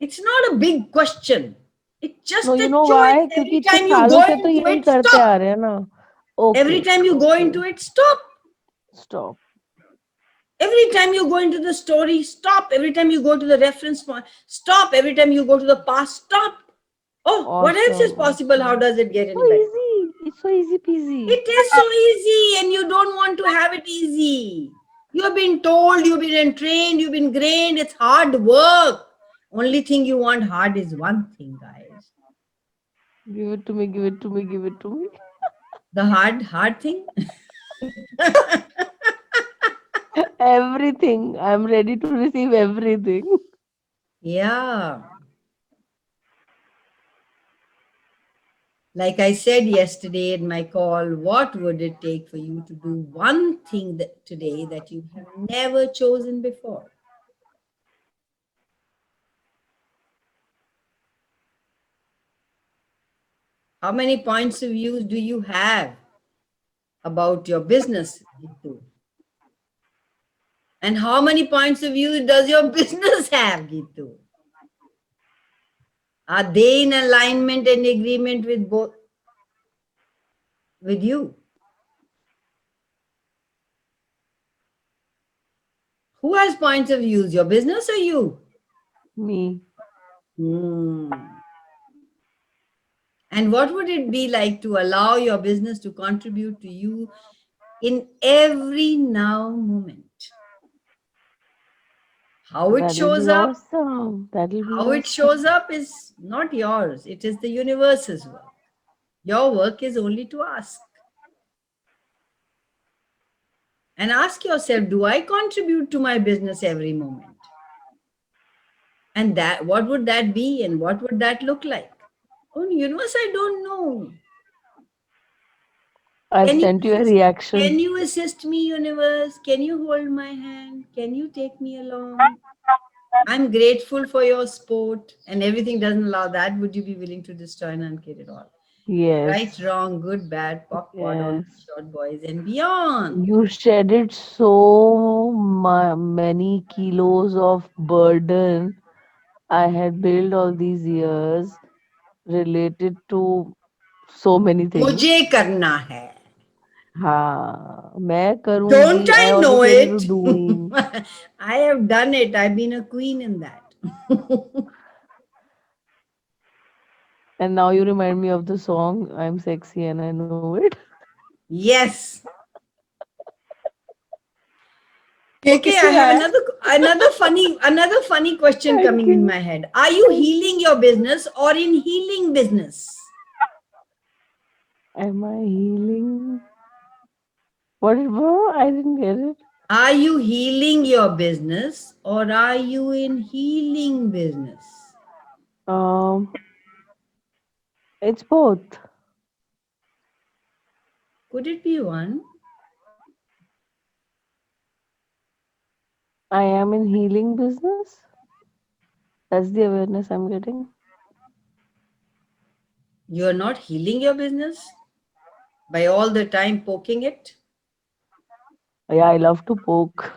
It's not a big question. It's just No, a you know choice. why? Every क्योंकि इतने time you सालों go से तो into यही it, करते stop. आ रहे हैं ना. Every Okay, time you go okay. into it, stop. Stop. Every time you go into the story, stop. Every time you go to the reference point, stop. Every time you go to the past, stop. Oh, what else is Awesome, possible? How awesome. does it get So any better? easy. It's so easy peasy. It is so easy, and you don't want to have it easy. You've been told, you've been trained, you've been trained. It's hard work. Only thing you want hard is one thing, guys. Give it to me, give it to me, give it to me. The hard thing. Everything. I'm ready to receive everything. Yeah. Like I said yesterday in my call, what would it take for you to do one thing today that you have never chosen before? How many points of view do you have about your business, Gitu? And how many points of view does your business have, Gitu? Are they in alignment and agreement with both, with you? Who has points of views, your business or you? Me. And what would it be like to allow your business to contribute to you in every now moment? How it That'll shows be up, awesome. That'll be how it awesome. shows up is not yours. It is the universe's work. Your work is only to ask. And ask yourself, do I contribute to my business every moment? And that, what would that be and what would that look like? Oh, universe, I don't know. I Can sent you a can reaction. you assist me, universe? Can you hold my hand? Can you take me along? I'm grateful for your support, and everything doesn't allow that. Would you be willing to destroy and unkid it all? Right, Yes. wrong, good, bad, pop, pod, all Yes. the short boys and beyond. You shedded so many kilos of burden I had built all these years related to so many things. मुझे करना है. हाँ, मैं Don't करूँगी. I I always know related to it? doing. I have done it. I've been a queen in that. And now you remind me of the song I'm Sexy and I Know It. Yes. ये Okay, किससे I have गाया? another funny question Thank coming in you. my head. Are you Thank you. healing your business or in healing business? Am I healing? What is bro? I didn't get it. Are you healing your business or are you in healing business? Um, it's both. Could it be one? I am in healing business. That's the awareness I'm getting. You are not healing your business by all the time poking it, Yeah, I love to poke.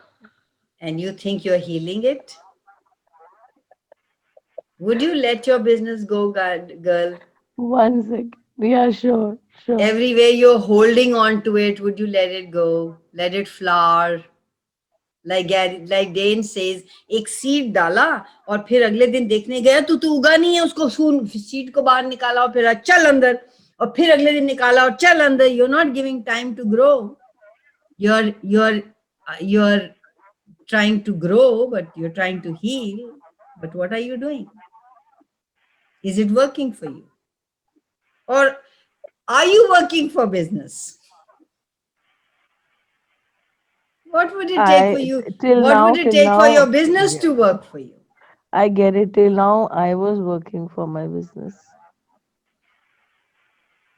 and you think you're healing it. Would you let your business go, girl? One second. Yeah, sure, sure. Every way you're holding on to it, would you let it go? Let it flower? like Dane says, एक seed डाला और फिर अगले दिन देखने गया तो उगा नहीं है, उसको सीड को बाहर निकाला और फिर चल अंदर, और फिर अगले दिन निकाला और चल अंदर. You're not giving time to grow. You're trying to grow, but you're trying to heal. But what are you doing? Is it working for you? Or are you working for business? What would it take for you? Till What now, would it till take for now, your business yeah, to work for you? I get it. Till now, I was working for my business.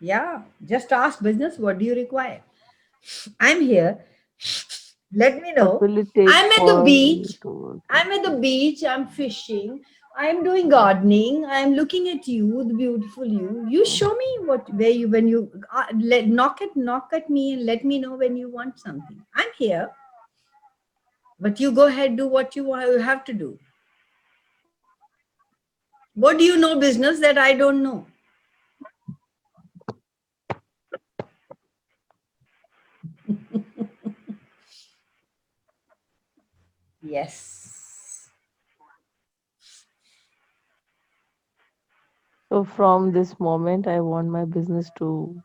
Yeah, just ask business, what do you require? I'm here. Let me What know. will it take I'm at the for you beach. to work? I'm at the beach. I'm fishing. I'm doing gardening. I'm looking at you, the beautiful you. You show me where you when you knock at me and let me know when you want something. I'm here, but you go ahead, do what you have to do. What do you know business that I don't know? Yes. So from this moment, I want my business to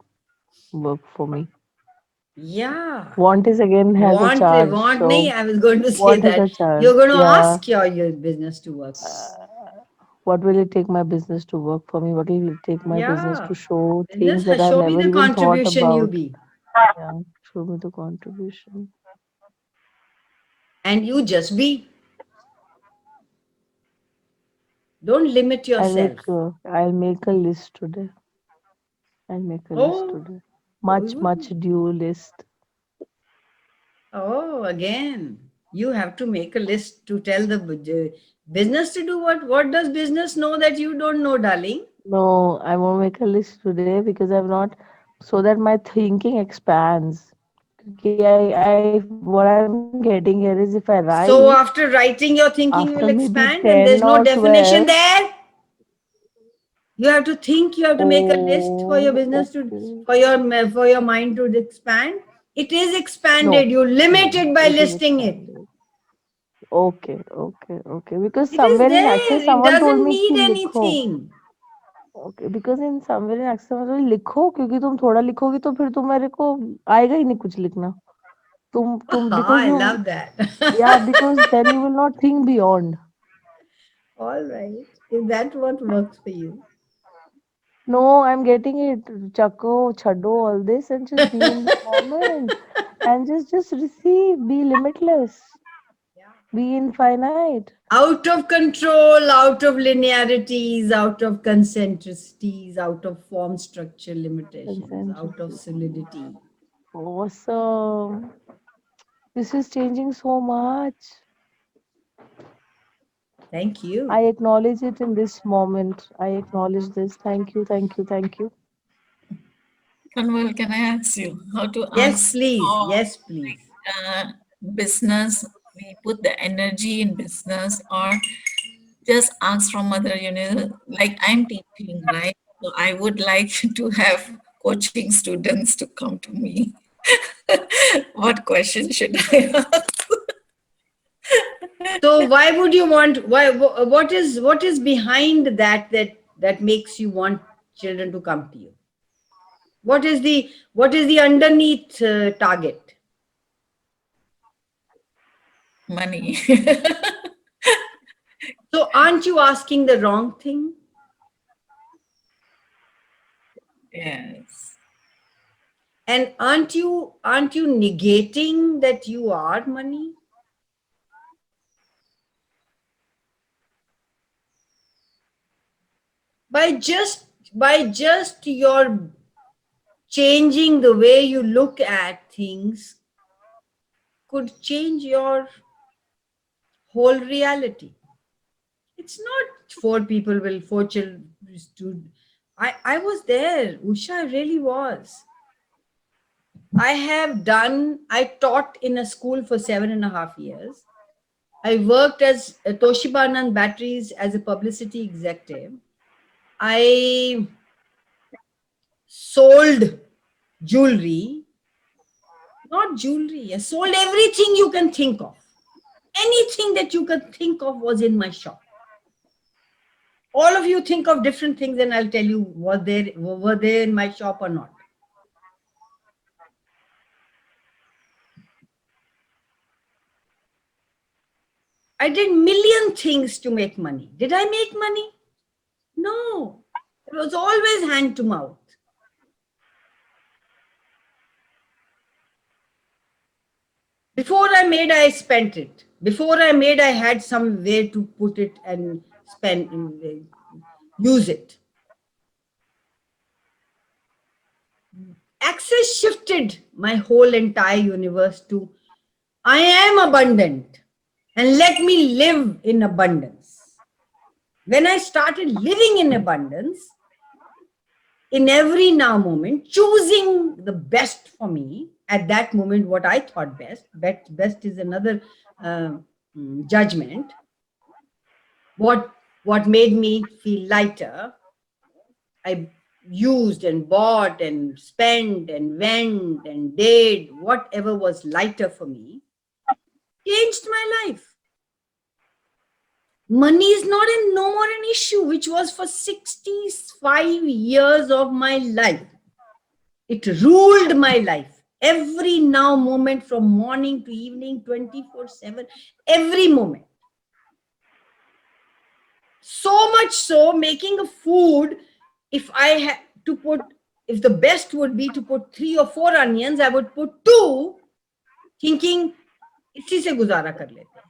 work for me. Yeah. Want is again has a charge. Want So nahi, I was going to say want is a that. charge. You're going to Yeah. ask your business to work. What will it take my business to work for me? What will it take my business Yeah. to show And things just that I've show me never the even thought contribution you about? be. Yeah, show me the contribution. And you just be. Don't limit yourself. I'll make a list today. I'll make a list Oh, today. Much due list. oh, again. You have to make a list to tell the business to do what? What does business know that you don't know, darling? No, I won't make a list today because I've not, so that my thinking expands. Okay, what I'm getting here is if I write So after writing, your after thinking will maybe expand 10 and there's or no definition 12, there. You have to think, you have to make a list for your business okay. for your mind to expand. It is expanded. No, You limit no, it by it is listing it. expanded. Okay. Because It is somewhere in there. Access, It someone told doesn't me need कि लिखो. anything. Okay, because in somewhere in Access someone told me लिखो क्योंकि तुम थोड़ा लिखोगी तो फिर मेरे को आएगा ही नहीं कुछ लिखना. तुम because I you, love that. yeah, because then you will not think beyond. All right. Is that what works for you? No, I'm getting it. Chakko, chaddo, all this, and just be in the moment, and just receive. Be limitless. Be infinite. Out of control, out of linearities, out of concentricities, out of form structure limitations, out of solidity. Awesome. This is changing so much. Thank you. I acknowledge it in this moment. I acknowledge this. Thank you. Kanwal, can I ask you how to Yes, ask please. for Yes, please. business? We put the energy in business, or just ask from other, like I'm teaching, right? So I would like to have coaching students to come to me. What question should I ask? So why would you want? What is behind that makes you want children to come to you? What is the underneath target? Money. So aren't you asking the wrong thing? Yes. And aren't you negating that you are money? By just your changing the way you look at things could change your whole reality. It's not four I was there, Usha, I really was. I taught in a school for 7.5 years. I worked as Toshiba Anand Batteries as a publicity executive. I sold jewelry, not jewelry, I sold everything you can think of. Anything that you can think of was in my shop. All of you think of different things and I'll tell you were they in my shop or not. I did million things to make money. Did I make money? No. It was always hand to mouth. Before I made, I spent it. Before I made, I had somewhere to put it and use it. Access shifted my whole entire universe to I am abundant and let me live in abundance. When I started living in abundance, in every now moment, choosing the best for me at that moment, what I thought best is another judgment. What made me feel lighter, I used and bought and spent and went and did whatever was lighter for me, changed my life. Money is no more an issue, which was for 65 years of my life. It ruled my life. Every now moment, from morning to evening, 24/7, every moment. So much so, making a food, if I had to put, if the best would be to put 3 or 4 onions, I would put 2, thinking, इसी से गुजारा कर लेते हैं.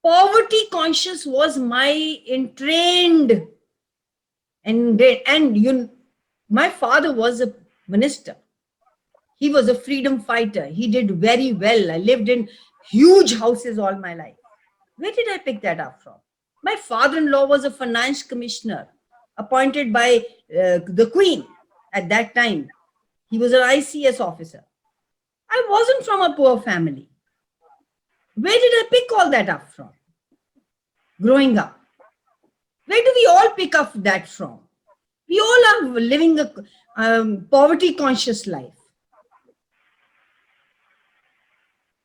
Poverty conscious was my entrained, and my father was a minister. He was a freedom fighter. He did very well. I lived in huge houses all my life. Where did I pick that up from? My father-in-law was a finance commissioner appointed by the Queen at that time. He was an ICS officer. I wasn't from a poor family. Where did I pick all that up from? Growing up. Where do we all pick up that from? We all are living a poverty conscious life.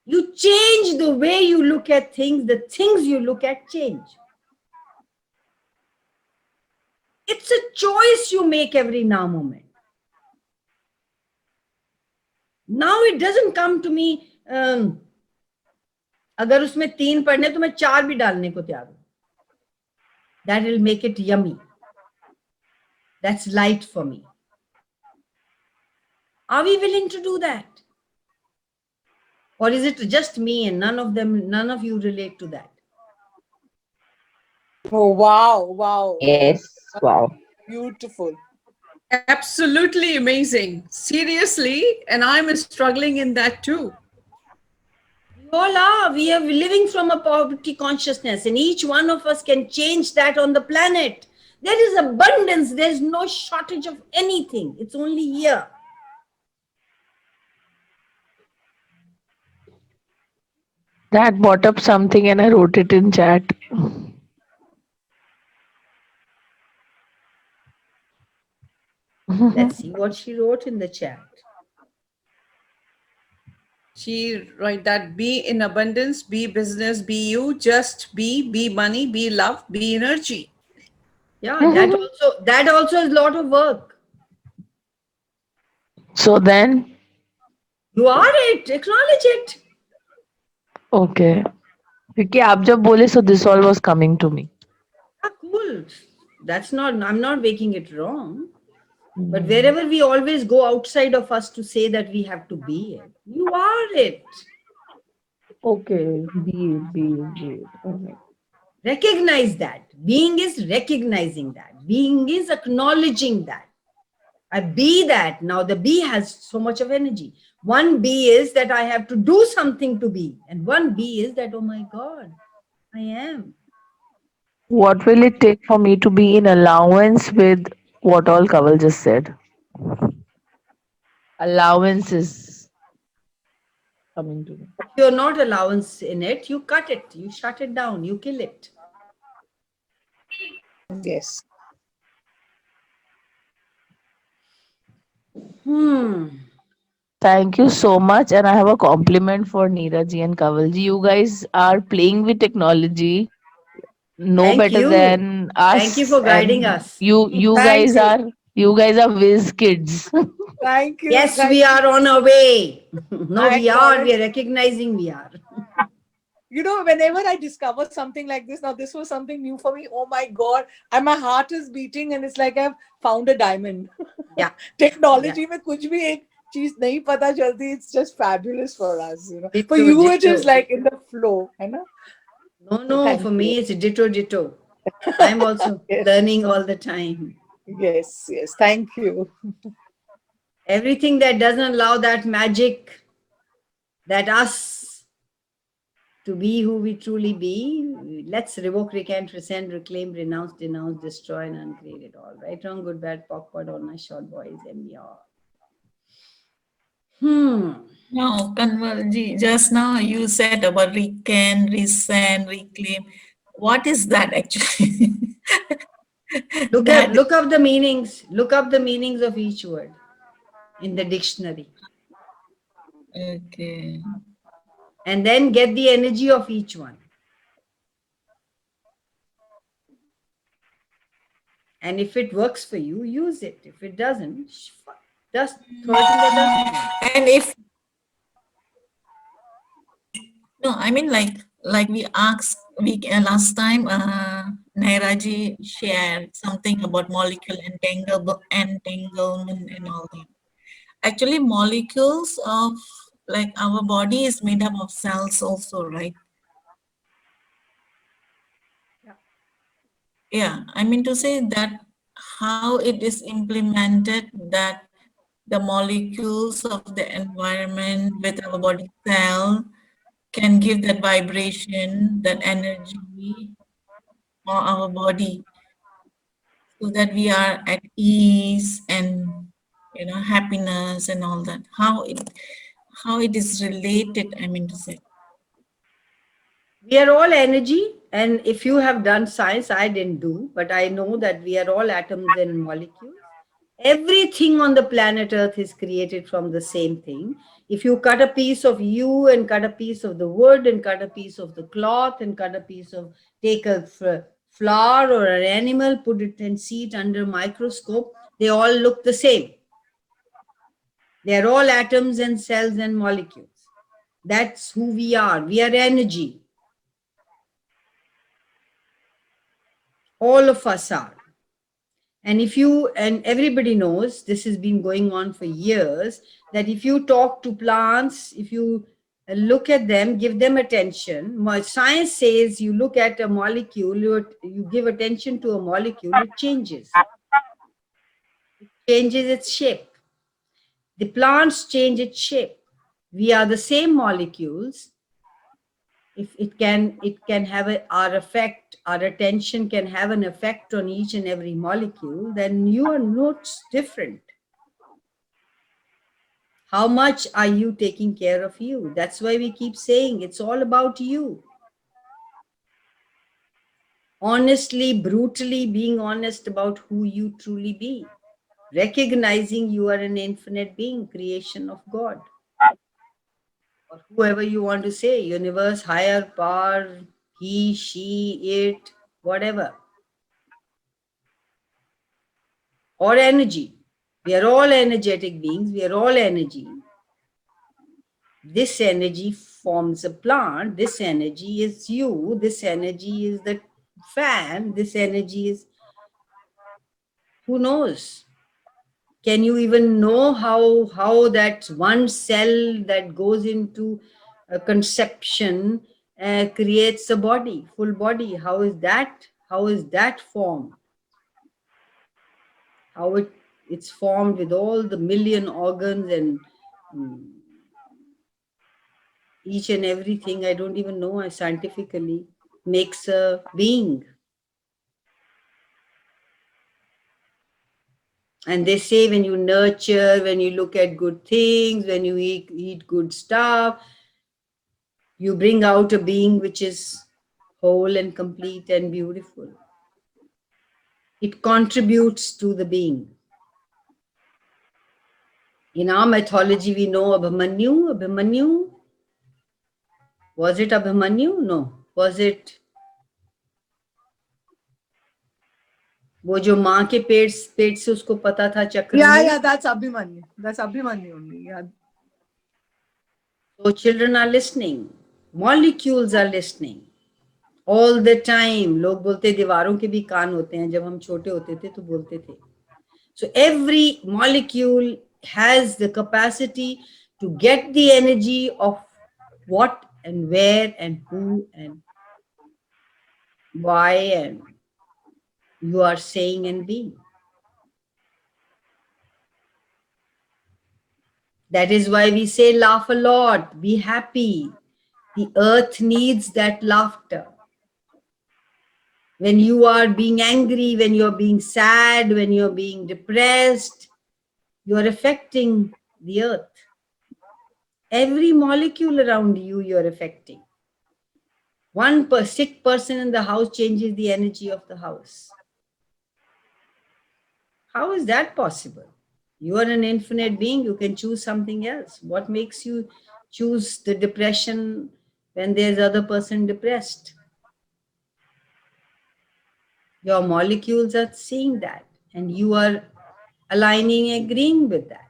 You change the way you look at things, the things you look at change. It's a choice you make every now moment. Now it doesn't come to me, अगर उसमें 3 पढ़ने तो मैं 4 भी डालने को तैयार हूं. That will make it yummy. That's light for me. Are we willing to do that? Or is it just me and none of you relate to that? Oh, wow, wow. Yes, wow. Beautiful. Absolutely amazing. Seriously, and I'm struggling in that too. We all are. We are living from a poverty consciousness, and each one of us can change that on the planet. There is abundance. There is no shortage of anything. It's only here. That brought up something and I wrote it in chat. Let's see what she wrote in the chat. She write that be in abundance, be business, be you, just be money, be love, be energy. Yeah, that also is a lot of work. So then, You are it. Acknowledge it. okay. क्योंकि आप जब बोले, so this all was coming to me. Ah, cool. I'm not making it wrong. But wherever we always go outside of us to say that we have to be it, you are it. Okay, be it. Okay. Recognize that. Being is recognizing that. Being is acknowledging that. I be that. Now the be has so much of energy. One be is that I have to do something to be. And one be is that, oh my God, I am. What will it take for me to be in allowance with what all Kaval just said? Allowance is coming to me. If you're not allowance in it, you cut it, you shut it down, you kill it. Yes. Thank you so much. And I have a compliment for Neeraji and Kavalji. You guys are playing with technology no Thank better you. than Thank you us. for guiding And us. you Thank guys you. are whiz kids. Thank you. Yes, Thank we are on our way. No, I we are. acknowledge. We are recognizing we are. You know, whenever I discover something like this, now this was something new for me. Oh my God. And my heart is beating and it's like I've found a diamond. Yeah. Technology में कुछ भी एक चीज नहीं पता चलती. It's just fabulous for us, you know. For Ditto, you, it is ditto. like in the flow, है ना? No, So no, thank for you. me it's ditto, ditto. I'm also Yes, learning all the time. yes, yes. Thank you. Everything that doesn't allow that magic, that us to be who we truly be, let's revoke, recant, rescind, reclaim, renounce, denounce, destroy, and uncreate it all. Right, wrong, good, bad, POC, all my short boys, MBR. No, Kanwalji, just now you said about recant, rescind, reclaim. What is that actually? That Look up the meanings. Look up the meanings of each word in the dictionary. okay. And then get the energy of each one. And if it works for you, use it. If it doesn't, just throw it in the dustbin. And if no, I mean like we asked last time, Nairaji shared something about molecule entanglement and all that. Actually, molecules of like our body is made up of cells also, right? Yeah, I mean to say that how it is implemented that the molecules of the environment with our body cell can give that vibration, that energy for our body so that we are at ease and happiness and all that. How it is related, I mean to say. We are all energy. And if you have done science, I didn't do, but I know that we are all atoms and molecules. Everything on the planet Earth is created from the same thing. If you cut a piece of you and cut a piece of the wood and cut a piece of the cloth and cut a piece of, take a flower or an animal, put it and see it under a microscope, they all look the same. They're all atoms and cells and molecules. That's who we are. We are energy. All of us are. And if you, and everybody knows, this has been going on for years, that if you talk to plants, if you look at them, give them attention. Science says you look at a molecule, you give attention to a molecule, it changes. It changes its shape. The plants change its shape. We are the same molecules. If it can have our effect, our attention can have an effect on each and every molecule, then you are not different. How much are you taking care of you? That's why we keep saying it's all about you. Honestly, brutally being honest about who you truly be. Recognizing you are an infinite being, creation of God. Or whoever you want to say, universe, higher power, he, she, it, whatever. Or energy. We are all energetic beings. We are all energy. This energy forms a plant. This energy is you. This energy is the fan. This energy is, who knows? Can you even know how that one cell that goes into a conception creates a body, full body? How is that formed? How it's formed with all the million organs and each and everything, I don't even know scientifically, makes a being. And they say when you nurture, when you look at good things, when you eat good stuff, you bring out a being which is whole and complete and beautiful. It contributes to the being. In our mythology, we know Abhimanyu. Abhimanyu. Was it Abhimanyu? No. Was it वो जो माँ के पेट से उसको पता था चक्र Yeah, that's Abhimanyu. That's Abhimanyu only. Yeah. So children are listening. Molecules are listening. All the time. लोग बोलते दीवारों के भी कान होते हैं. जब हम छोटे होते थे तो बोलते थे. So every molecule has the capacity to get the energy of what and where and who and why and you are saying and being. That is why we say laugh a lot, be happy. The earth needs that laughter. When you are being angry, when you're being sad, when you're being depressed, you're affecting the earth. Every molecule around you, you're affecting. One sick person in the house changes the energy of the house. How is that possible? You are an infinite being. You can choose something else. What makes you choose the depression when there's other person depressed? Your molecules are seeing that, and you are aligning, agreeing with that.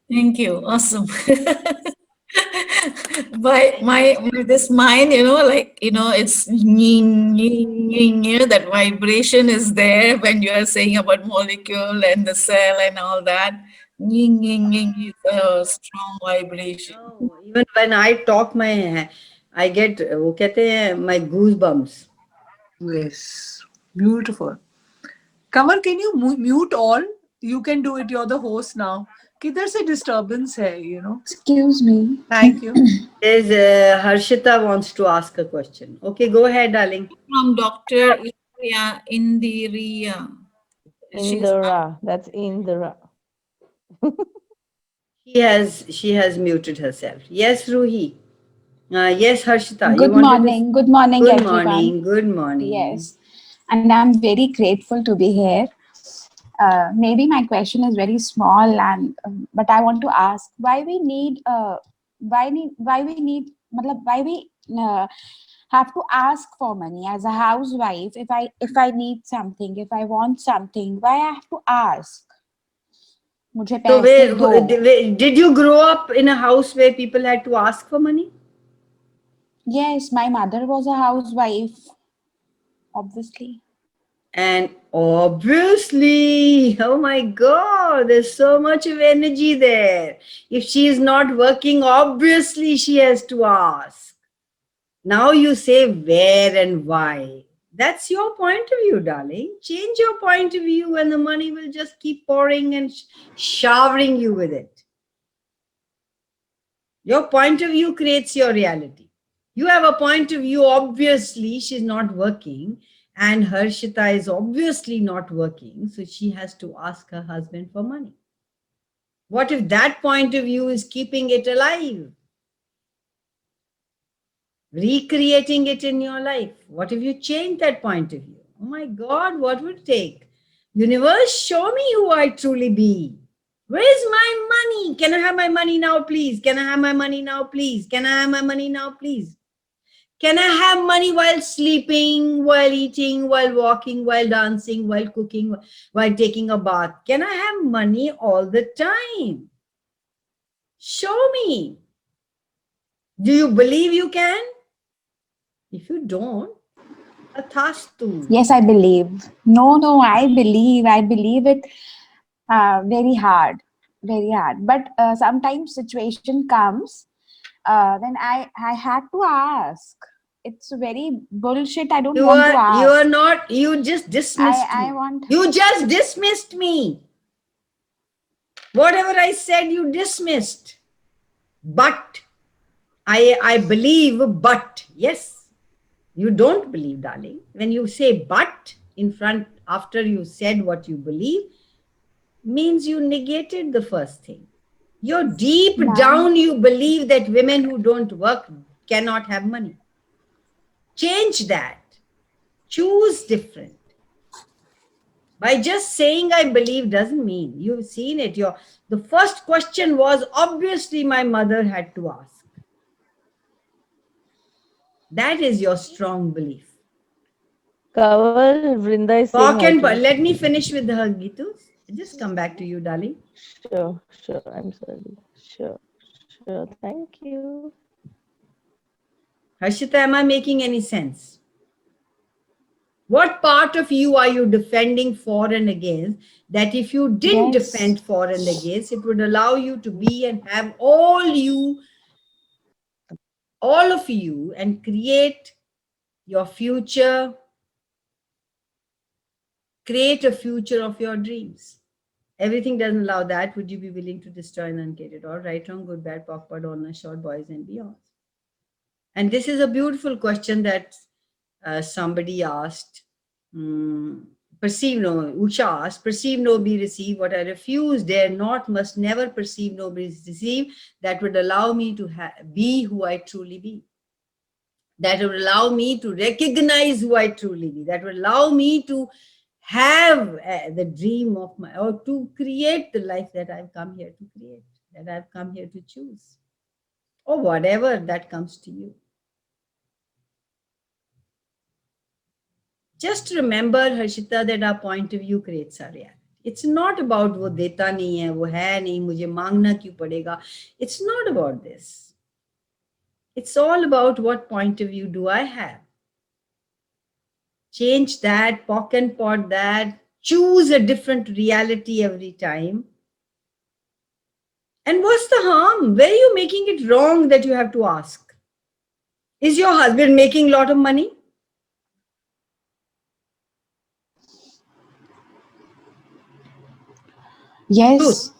Thank you. Awesome. my this mind, it's that vibration is there when you are saying about molecule and the cell and all that. It's a strong vibration. No, even when I talk, I get वो कहते हैं my goosebumps. Yes. Beautiful. Kamal, can you mute all? You can do it. You're the host now. Kidhar se disturbance hai, Excuse me. Thank you. There's Harshita wants to ask a question. Okay, go ahead, darling. From Dr. Indiriya. Indra. That's Indra. She has muted herself. Yes, Ruhi. Yes, Harshita. Good morning. Good morning, Good everyone. morning. Good morning. Yes. And I'm very grateful to be here. Maybe my question is very small, but I want to ask why we have to ask for money as a housewife. If I need something, if I want something, why I have to ask? मुझे So पैसे दो. did you grow up in a house where people had to ask for money? Yes, my mother was a housewife, obviously. And obviously, oh my God, there's so much of energy there. If she is not working, obviously she has to ask. Now you say where and why. That's your point of view, darling. Change your point of view and the money will just keep pouring and showering you with it. Your point of view creates your reality. You have a point of view, obviously she's not working. And Harshita is obviously not working, so she has to ask her husband for money. What if that point of view is keeping it alive? Recreating it in your life. What if you change that point of view? Oh my God, what would it take? Universe, show me who I truly be. Where's my money? Can I have my money now, please? Can I have my money now, please? Can I have my money now, please? Can I have money while sleeping, while eating, while walking, while dancing, while cooking, while taking a bath? Can I have money all the time? Show me. Do you believe you can? If you don't, athastu. Yes, I believe. No, I believe. I believe it very hard. But sometimes situation comes, then I had to ask. It's very bullshit. I don't want to ask. You are not, you just dismissed me. You just dismissed me. Whatever I said, you dismissed. But I believe, but. Yes, you don't believe, darling. When you say but in front after you said what you believe, means you negated the first thing. You're deep down, you believe that women who don't work cannot have money. Change that. Choose different. By just saying I believe doesn't mean you've seen it. The first question was obviously my mother had to ask. That is your strong belief. Kaval, Vrinda is saying hi to you. Let me finish with her, Gitu. Just come back to you, darling. Sure, I'm sorry. Sure, thank you. Harshita, am I making any sense? What part of you are you defending for and against? That if you didn't defend for and against, it would allow you to be and have all of you, and create your future, create a future of your dreams. Everything doesn't allow that. Would you be willing to destroy and uncreate it all? Right, wrong, good, bad, POC, POD, honor, short, boys, and beyond. And this is a beautiful question that somebody asked. Perceive no, Usha asked, perceive no, be receive. What I refuse, dare not, must never perceive no, be receive. That would allow me to be who I truly be. That would allow me to recognize who I truly be. That would allow me to have the dream of or to create the life that I've come here to create, that I've come here to choose, or whatever that comes to you. Just remember, Harshita, that our point of view creates our reality. It's not about wo deta nahi hai, wo hai nahi, mujhe mangna kyun padega. It's not about this. It's all about what point of view do I have. Change that, POC and POD that, choose a different reality every time. And what's the harm? Where are you making it wrong that you have to ask? Is your husband making a lot of money? Yes.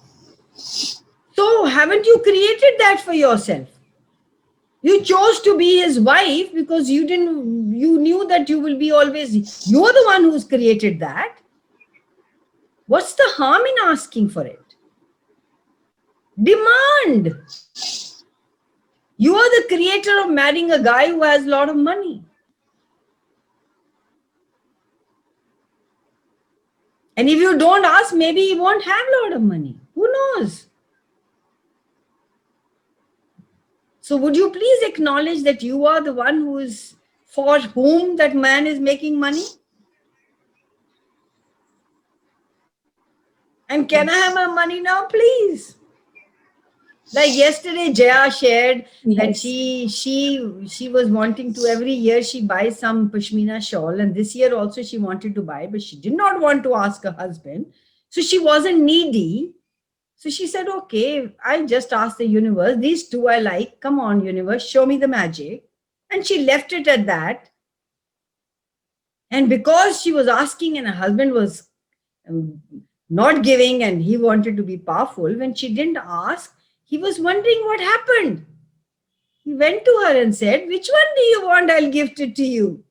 So haven't you created that for yourself? You chose to be his wife because you knew that you will be always, you're the one who's created that. What's the harm in asking for it? Demand. You are the creator of marrying a guy who has a lot of money. And if you don't ask, maybe he won't have a lot of money. Who knows? So would you please acknowledge that you are the one who is, for whom that man is making money? And can I have my money now, please? Like yesterday, Jaya shared that she was wanting to, every year she buys some Pashmina shawl, and this year also she wanted to buy, but she did not want to ask her husband. So she wasn't needy. So she said, okay, I'll just ask the universe. These two I like. Come on, universe, show me the magic. And she left it at that. And because she was asking and her husband was not giving and he wanted to be powerful, when she didn't ask, he was wondering what happened. He went to her and said, which one do you want? I'll gift it to you.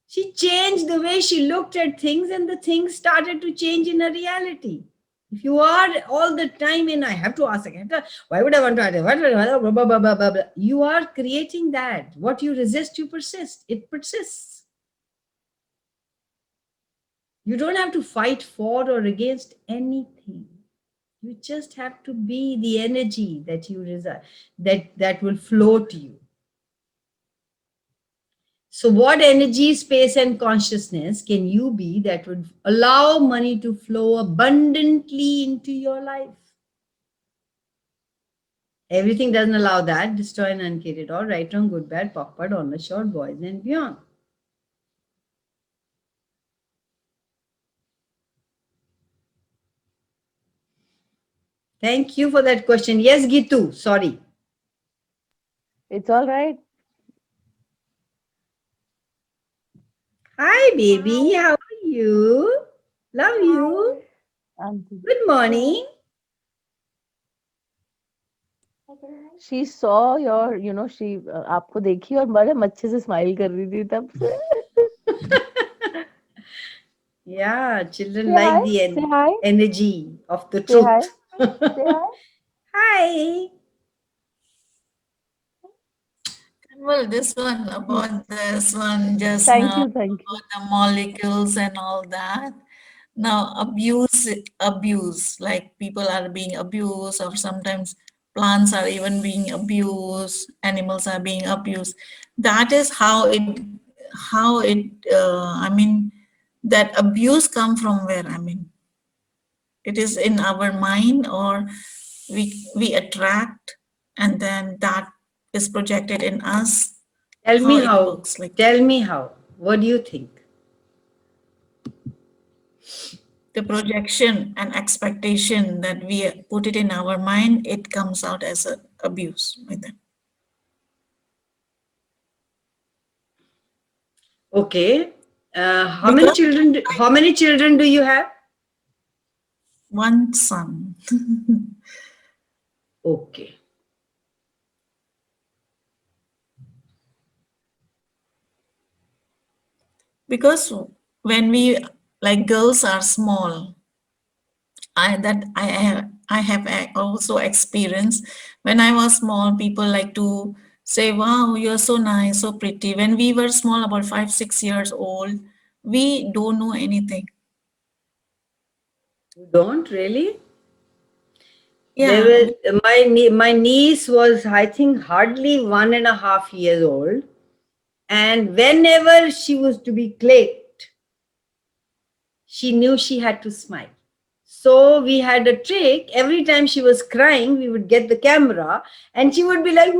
She changed the way she looked at things, and the things started to change in her reality. If you are all the time in, I have to ask again, why would I want to? You are creating that. What you resist, you persist. It persists. You don't have to fight for or against anything. You just have to be the energy that you reside, that will flow to you. So what energy, space, and consciousness can you be that would allow money to flow abundantly into your life? Everything doesn't allow that. Destroy and uncreate it all. Right, wrong, good, bad, POC, POD, honor, short, boys, and beyond. Thank you for that question. Yes, Gitu, sorry. It's all right. Hi, baby. How are you? Love you. Good morning. she saw your, she आपको देखी और बड़े अच्छे से smile कर रही थी तब से. Yeah, children Say like hi. the Say hi. energy of the Say hi. truth. Say hi. Hi. Well, this one about this one just Thank now you. Thank you. about the molecules and all that. Now, abuse, like people are being abused, or sometimes plants are even being abused, animals are being abused. That is I mean, that abuse come from where? I mean, it is in our mind, or we attract, and then that is projected in us. Tell How me it how. works, like Tell me how. What do you think? the projection and expectation that we put it in our mind, it comes out as a abuse with them. Okay. How many Because children? How many children do you have? one son. Okay. Because when we, like, girls are small, I have also experienced when I was small. People like to say, "Wow, you're so nice, so pretty." When we were small, about 5, 6 years old, we don't know anything. You don't really? There Yeah, was my niece was, I think, hardly 1.5 years old, and whenever she was to be clicked, she knew she had to smile. So we had a trick. Every time she was crying, we would get the camera, and she would be like,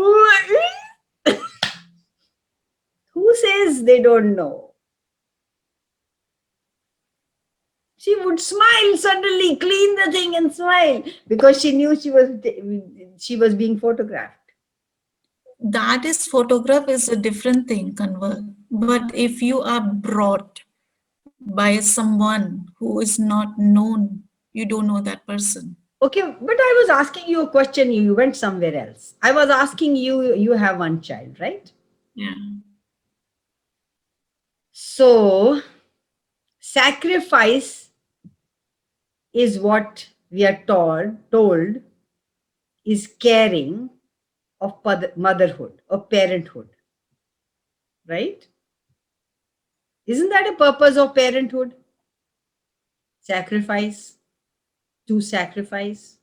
"Who says they don't know?" She would smile suddenly, clean the thing, and smile because she knew she was being photographed. that is, photograph is a different thing, Kanwal. But if you are brought by someone who is not known, you don't know that person. Okay, but I was asking you a question. You went somewhere else. I was asking you. You have one child, right? Yeah. So sacrifice is what we are told is caring of motherhood or parenthood, right? Isn't that a purpose of parenthood? Sacrifice, to sacrifice,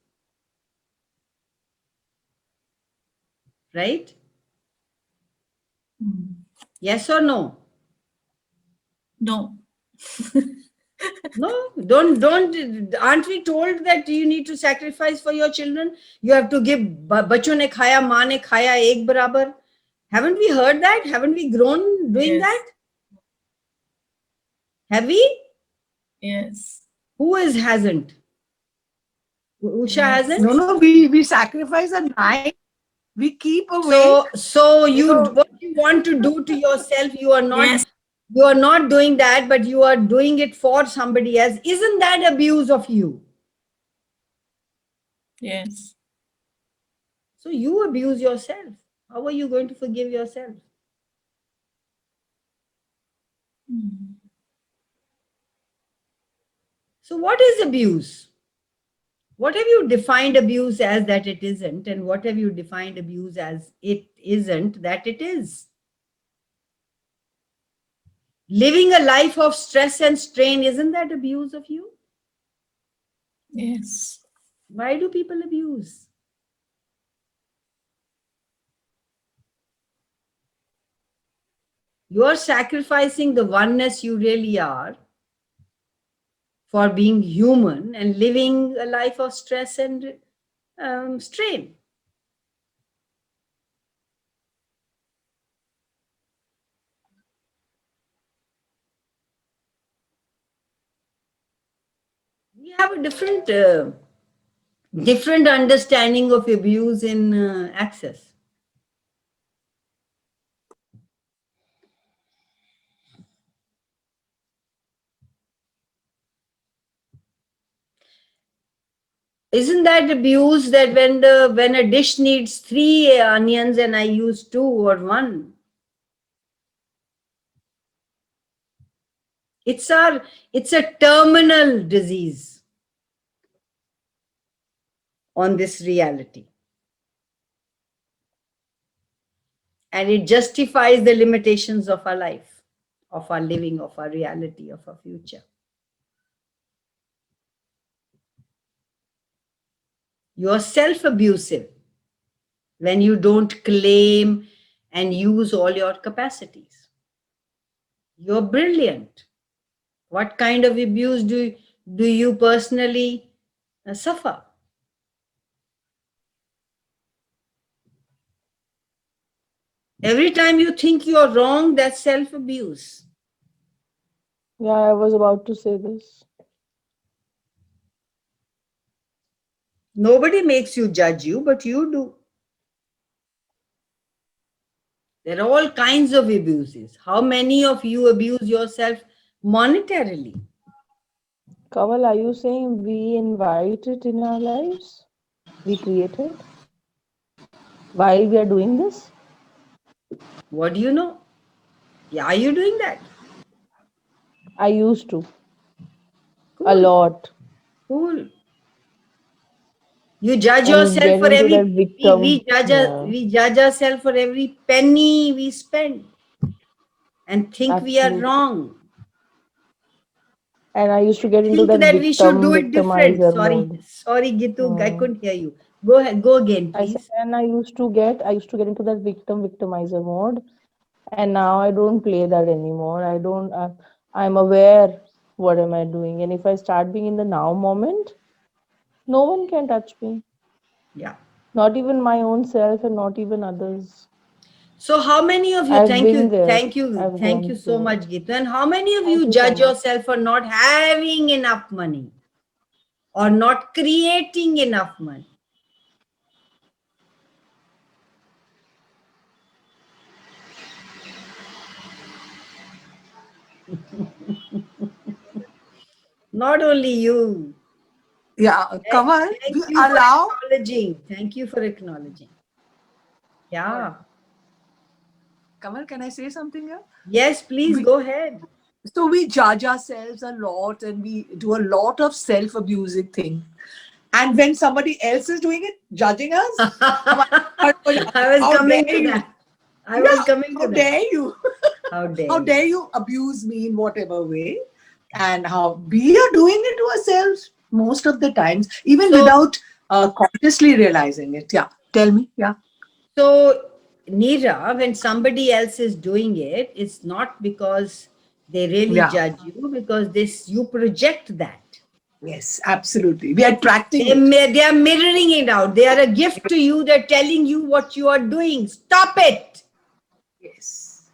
right? Yes or no? No. No, don't. Aren't we told that you need to sacrifice for your children? You have to give. बच्चों ने खाया, माँ ने खाया एक बराबर. Haven't we heard that? Haven't we grown doing Yes. that? Have we? Yes. Who hasn't? Usha Yes. hasn't. No, we sacrifice at night. We keep awake. So You you, know, what you want to do to yourself, you are not. Yes. You are not doing that, but you are doing it for somebody else. Isn't that abuse of you? Yes. So you abuse yourself. How are you going to forgive yourself? So what is abuse? What have you defined abuse as that it isn't, and what have you defined abuse as it isn't that it is? Living a life of stress and strain, isn't that abuse of you? Yes. Why do people abuse? You are sacrificing the oneness you really are for being human and living a life of stress and strain. We have a different understanding of abuse in Access. Isn't that abuse that when a dish needs 3 onions and I use 2 or 1? It's a terminal disease on this reality. And it justifies the limitations of our life, of our living, of our reality, of our future. You're self-abusive when you don't claim and use all your capacities. You're brilliant. What kind of abuse do you personally suffer? Every time you think you're wrong, that's self-abuse. Yeah, I was about to say this. Nobody makes you judge you, but you do. There are all kinds of abuses. How many of you abuse yourself monetarily? Kaval, are you saying we invite it in our lives? We create it while we are doing this? What do you know? Yeah, are you doing that? I used to a Cool, lot. cool. You judge And yourself get for into that every victim. Yeah, we judge ourselves for every penny we spend and think we are absolutely. wrong. And I used to get into Think that that we should victim do it different. victimizer Sorry, mode. sorry, Gitu, I Hmm. couldn't hear you. Go ahead, go again, I said, please. and I used to get into that victimizer mode, and now I don't play that anymore. I don't. I'm aware what am I doing, and if I start being in the now moment, no one can touch me, Yeah. not even my own self, and not even others. So how many of you, I've been there. I've thank you gone so through it. much, Gitu. And how many of Thank you you so judge much. yourself for not having enough money or not creating enough money? Not only you. Yeah, Kamal, we Thank you for allow. acknowledging. Thank you for acknowledging. Yeah. Kamal, can I say something here? Yes, please We, go ahead. so we judge ourselves a lot and we do a lot of self-abusing thing. And when somebody else is doing it, judging us, I was how coming dare to you? that. I was Yeah, coming to how that. dare you? How dare How you? dare you abuse me in whatever way? And how we are doing it to ourselves most of the times, even So, without consciously realizing it. Yeah, tell me. Yeah. so Neera, when somebody else is doing it, it's not because they really Yeah. judge you, because this you project that. Yes, absolutely. We are attracting They, it. they are mirroring it out. They are a gift to you. They're telling you what you are doing. Stop it. Yes,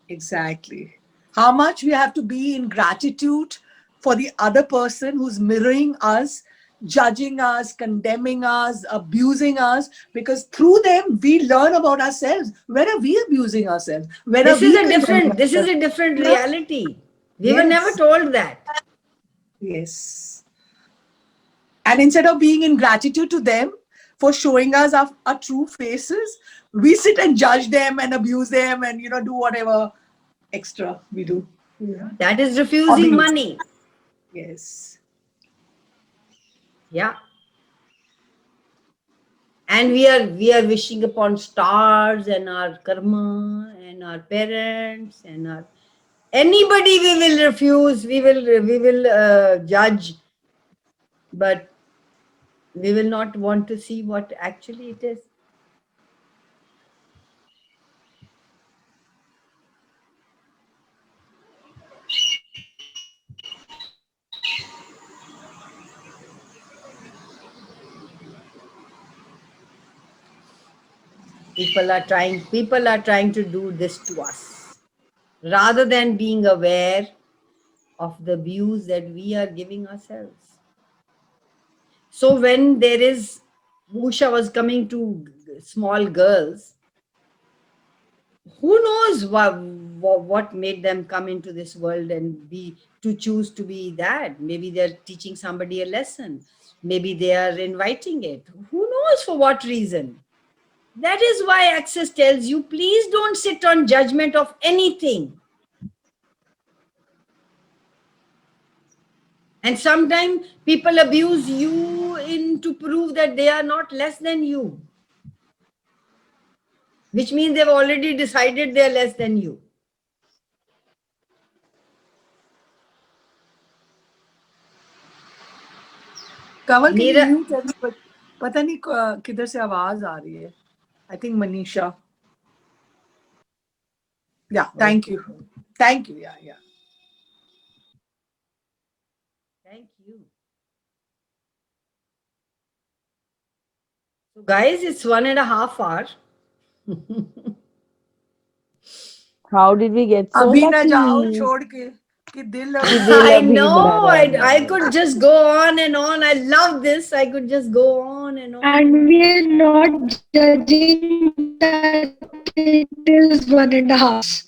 exactly. How much we have to be in gratitude for the other person who's mirroring us, judging us, condemning us, abusing us, because through them we learn about ourselves. When are we abusing ourselves? When are we condemning This is ourselves? a different Yeah. reality. We were never Yes, told that. yes. And instead of being in gratitude to them for showing us our true faces, we sit and judge them and abuse them and do whatever extra we do. Yeah. That is refusing Hobbies. money. Yes. Yeah. And we are wishing upon stars and our karma and our parents and our anybody we will refuse, we will judge, but we will not want to see what actually it is. People are trying to do this to us rather than being aware of the abuse that we are giving ourselves. So when there is, Usha was coming to small girls, who knows what made them come into this world and be to choose to be that? Maybe they're teaching somebody a lesson. Maybe they are inviting it. Who knows for what reason? That is why Access tells you, please don't sit on judgment of anything. And sometimes people abuse you to prove that they are not less than you, which means they've already decided they're less than you. Kamal, can Mira- you tell me? पता नहीं किधर से आवाज आ रही है. I think Manisha. Yeah, thank you. Thank you. Yeah, yeah. Thank you. So guys, it's 1.5 hours. How did we get so अभी ना जाओ lucky? छोड़ के कि दिल I Abhi know. Bhara. I could just go on and on. I love this. I could just go on and on. And we are not judging that it is 1.5 hours.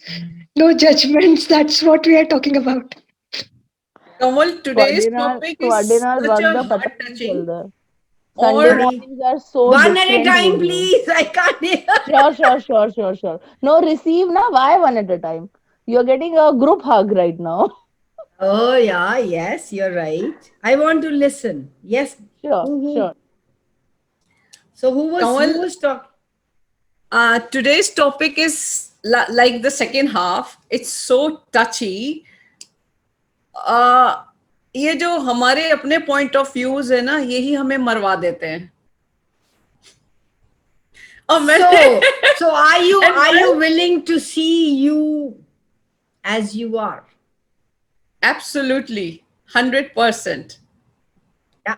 No judgments. That's what we are talking about. Kamal, today's topic is Twadinal such a wanda pata heart nahi touching. chalda. Sunday Or mornings are so One at a different. time, with you. please. I can't hear. Sure. No, receive na. Why one at a time? You're getting a group hug right now. Oh, yeah. Yes, you're right. I want to listen. Yes. Sure. So who was talking? today's topic is like the second half. It's so touchy. ये जो हमारे अपने point of views है ना, यही हमें मरवा देते हैं. So are you willing to see you as you are? Absolutely, 100%. Yeah.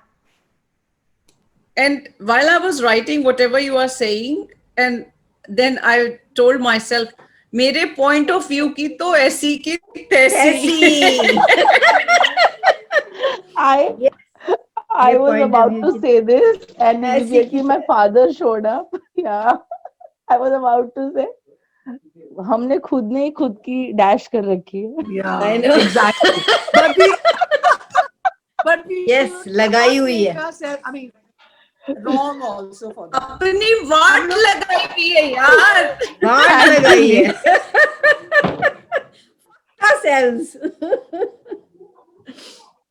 And while I was writing whatever you are saying, and then I told myself, मेरे point of view की तो ऐसी की तैसी. I was about to say this, and immediately my father showed up. Yeah, I was about to say, हमने खुद ने ही खुद की dash कर रखी है. Yeah, I know. exactly. But we Yes, should लगाई not हुई make है. ourselves, I mean, wrong also for that. अपनी वाट लगाई हुई है यार. Heart लगाई है. Ourselves.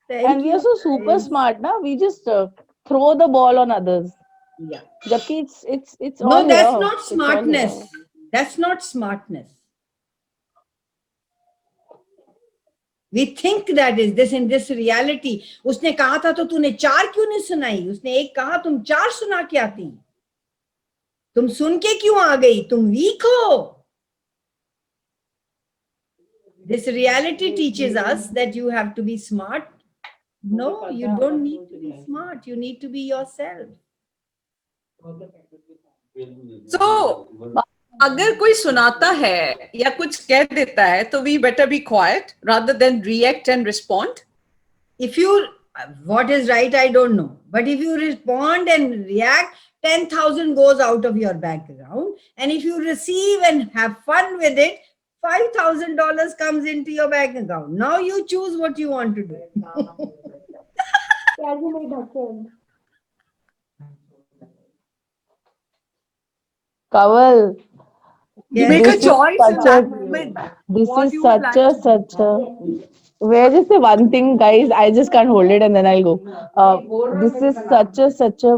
And we are so super smart, na? We just throw the ball on others. Yeah. Jabki it's No, all that's here. not It's all smartness. here. That's not smartness. We think that is this in this reality. उसने कहा था तो तूने 4 क्यों नहीं सुनाई? उसने एक कहा तुम 4 सुना के आती. तुम सुन के क्यों आ गई? तुम weak हो. This reality teaches us that you have to be smart. No, you don't need to be smart. You need to be yourself. So, अगर कोई सुनाता है या कुछ कह देता है तो we better be quiet rather than react and respond. If you, what is right, I don't know. But if you respond and react, 10,000 goes out of your bank account. And if you receive and have fun with it, $5,000 comes into your bank account. Now you choose what you want to do. Kaval, You Yes. make a This is choice in such that a- moment. this What is you would like such to a. Where just say one thing, guys. I just can't hold it, and then I'll go. This is such a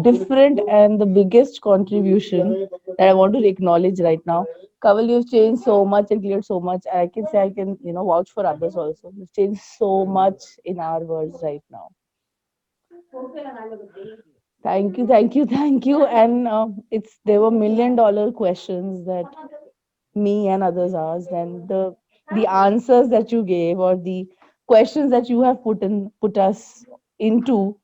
different and the biggest contribution that I want to acknowledge right now. Kaval, you've changed so much and cleared so much. I can say I can vouch for others also. You've changed so much in our words right now. Thank you. And there were $1,000,000 questions that me and others asked, and the answers that you gave or the questions that you have put us into,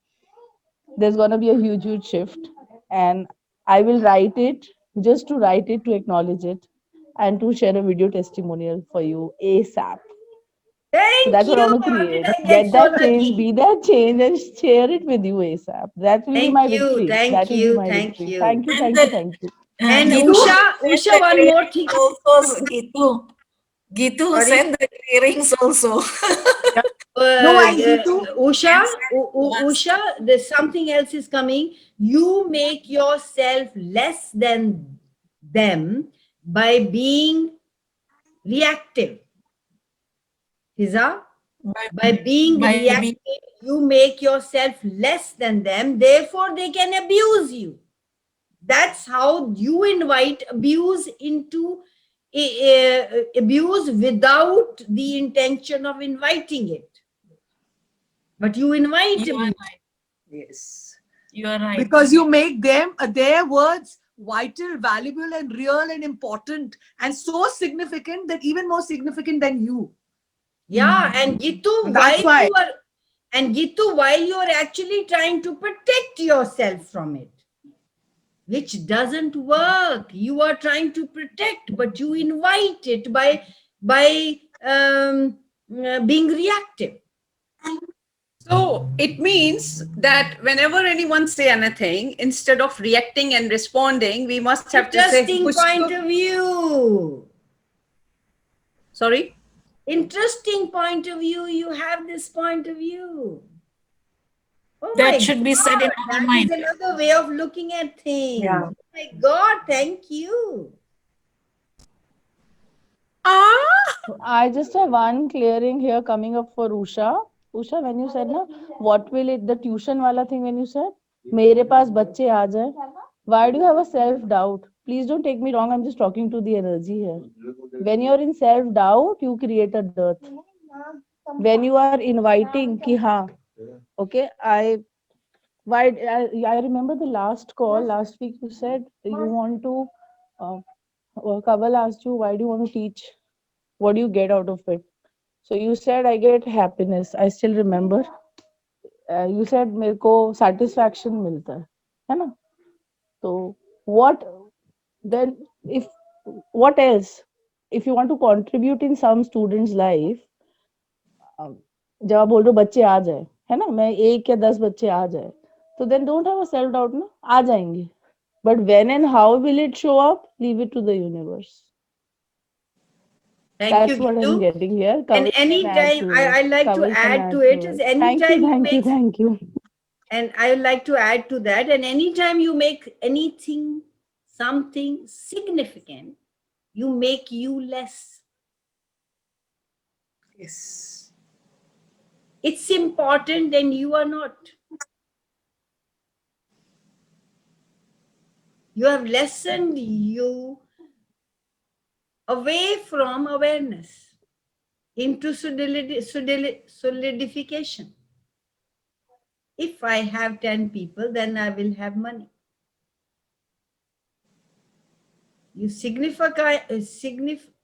there's gonna be a huge shift, and I will write it just to write it to acknowledge it and to share a video testimonial for you ASAP. So Thank that's what I you. want to How create. did I Get get so that change, lucky? be that change, and share it with you ASAP. That will be Thank my you. victory. Thank That will be you. my Thank victory. you. Thank you. And Gitu Usha, said the one more clearings thing. also, Gitu Sorry? said the clearings also. No, and Gitu, Usha, Yes. Usha, there's something else is coming. You make yourself less than them by being reactive. Hiza, by being by reactive, you make yourself less than them, therefore they can abuse you. That's how you invite abuse into abuse without the intention of inviting it. But you invite You are abuse. right. yes, You are right. because you make them their words vital, valuable, and real and important, and so significant that even more significant than you. Yeah, and Gitu, That's why. while you are actually trying to protect yourself from it, which doesn't work. You are trying to protect, but you invite it by being reactive. So it means that whenever anyone say anything, instead of reacting and responding, we must have to say, Interesting point of view. sorry? Interesting point of view. You have this point of view. Oh That my should be said in God, our that mind. is another way of looking at things. Yeah. Oh my God, thank you. I just have one clearing here coming up for Usha. Usha, when you said, na, what will it, the tuition wala thing, when you said, मेरे पास बच्चे आ जाए, why do you have a self doubt? Please don't take me wrong. I'm just talking to the energy here. When you're in self doubt, you create a dearth. When you are inviting, ki हाँ, okay, I remember the last call last week. You said you want to. Kaval asked you, why do you want to teach? What do you get out of it? So you said, I get happiness. I still remember. You said मेरे को satisfaction मिलता है ना? So what then? If what else? If you want to contribute in some student's life, जब आप बोल रहे हो बच्चे आ जाए, है ना? मैं 1 या 10 बच्चे आ जाए, तो then don't have a self doubt ना, आ जाएंगे. But when and how will it show up? Leave it to the universe. Thank That's you, what I'm Gitu. getting here. And Kaval can add anytime, to I it. like to Kaval can add to it is Thank you, anytime you thank you, make, thank you. and I would like to add to that, and anytime you make anything, something significant, you make you less. Yes. It's important and you are not. You have lessened you away from awareness into solidification. If I have 10 people, then I will have money. You signify,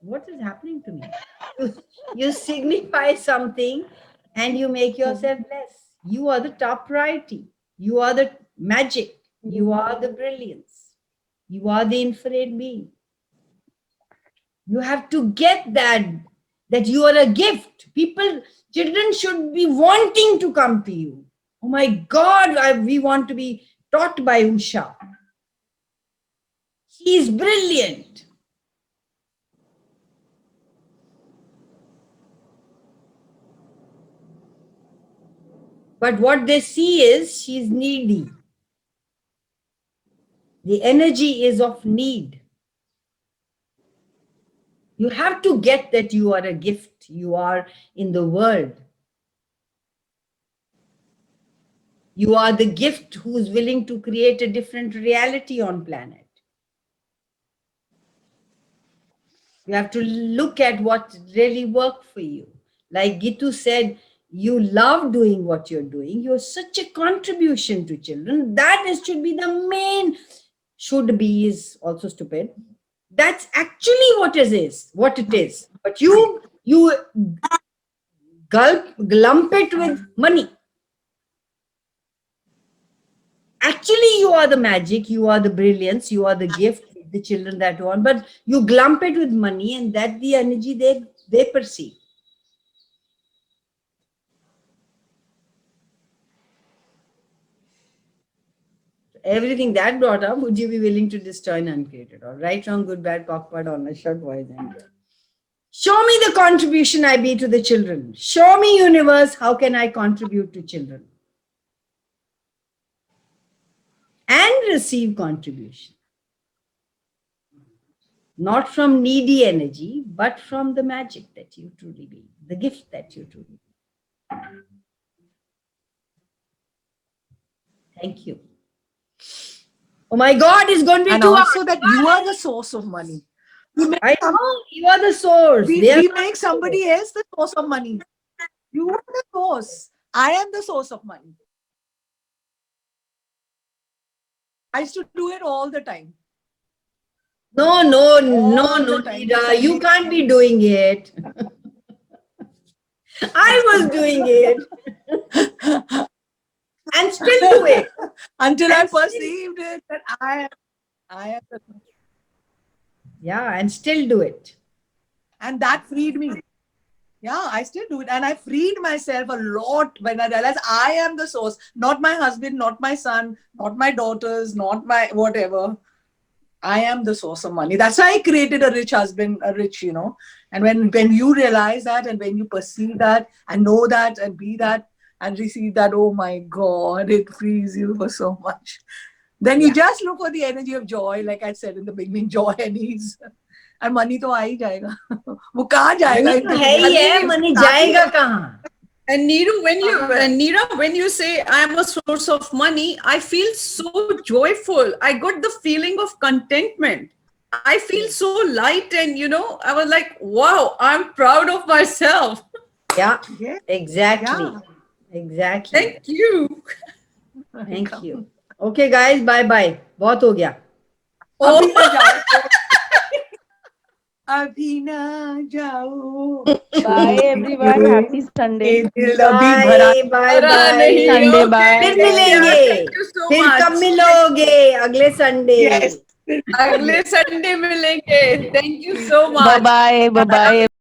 what is happening to me? You signify something and you make yourself less. You are the top priority. You are the magic. You are the brilliance. You are the infinite being. You have to get that you are a gift. Children should be wanting to come to you. Oh my God, we want to be taught by Usha. She is brilliant. But what they see is she's needy. The energy is of need. You have to get that you are a gift. You are in the world. You are the gift who's willing to create a different reality on planet. You have to look at what really worked for you. Like Gitu said, you love doing what you're doing. You're such a contribution to children. Should be the main, should be is also stupid. That's actually what it is. But you glump it with money. Actually, you are the magic, you are the brilliance, you are the gift, the children that want, but you glump it with money, and that's the energy they perceive. everything that brought up, would you be willing to destroy and uncreated? Or right, wrong, good, bad, cockpad, honest, short, voice, and show me the contribution I be to the children. Show me, universe, how can I contribute to children? And receive contribution. Not from needy energy, but from the magic that you truly be, the gift that you truly be. Thank you. Oh my God, it's going to be And 2 also hours. that you are the source of money. You make, I know, you are the source. we, They are we not make the somebody source. else the source of money. You are the source. I am the source of money. I used to do it all the time. No, All the time. Neera, you can't be doing it. I was doing it. And still do it. Until I And still- perceived it that I am the, Yeah, and still do it. and that freed me. Yeah, I still do it. And I freed myself a lot when I realized I am the source, not my husband, not my son, not my daughters, not my whatever. I am the source of money. That's why I created a rich husband, a rich, And when you realize that and when you perceive that and know that and be that and receive that, oh my God, it frees you for so much. Then you just look for the energy of joy, like I said in the beginning, joy and ease. And money तो आ ही जाएगा. वो कहाँ जाएगा? Money तो है ही है, money जाएगा कहाँ? And Neeru, when you say I am a source of money, I feel so joyful. I got the feeling of contentment. I feel so light, and I was like, wow, I'm proud of myself. Yeah, Yeah. exactly. Yeah. Exactly. Thank you. Thank you. Okay, guys, bye bye. बहुत हो गया. अभी ना जाओ. अभी ना जाओ. Bye everyone. Happy Sunday. ये दिल अभी भरा. Bye, bye, Bye. bye. Sunday, Okay. bye. फिर Yeah, मिलेंगे. thank you so फिर much. कब मिलोगे? अगले संडे. Yes. अगले संडे मिलेंगे. Thank you so much. Bye bye. Bye bye.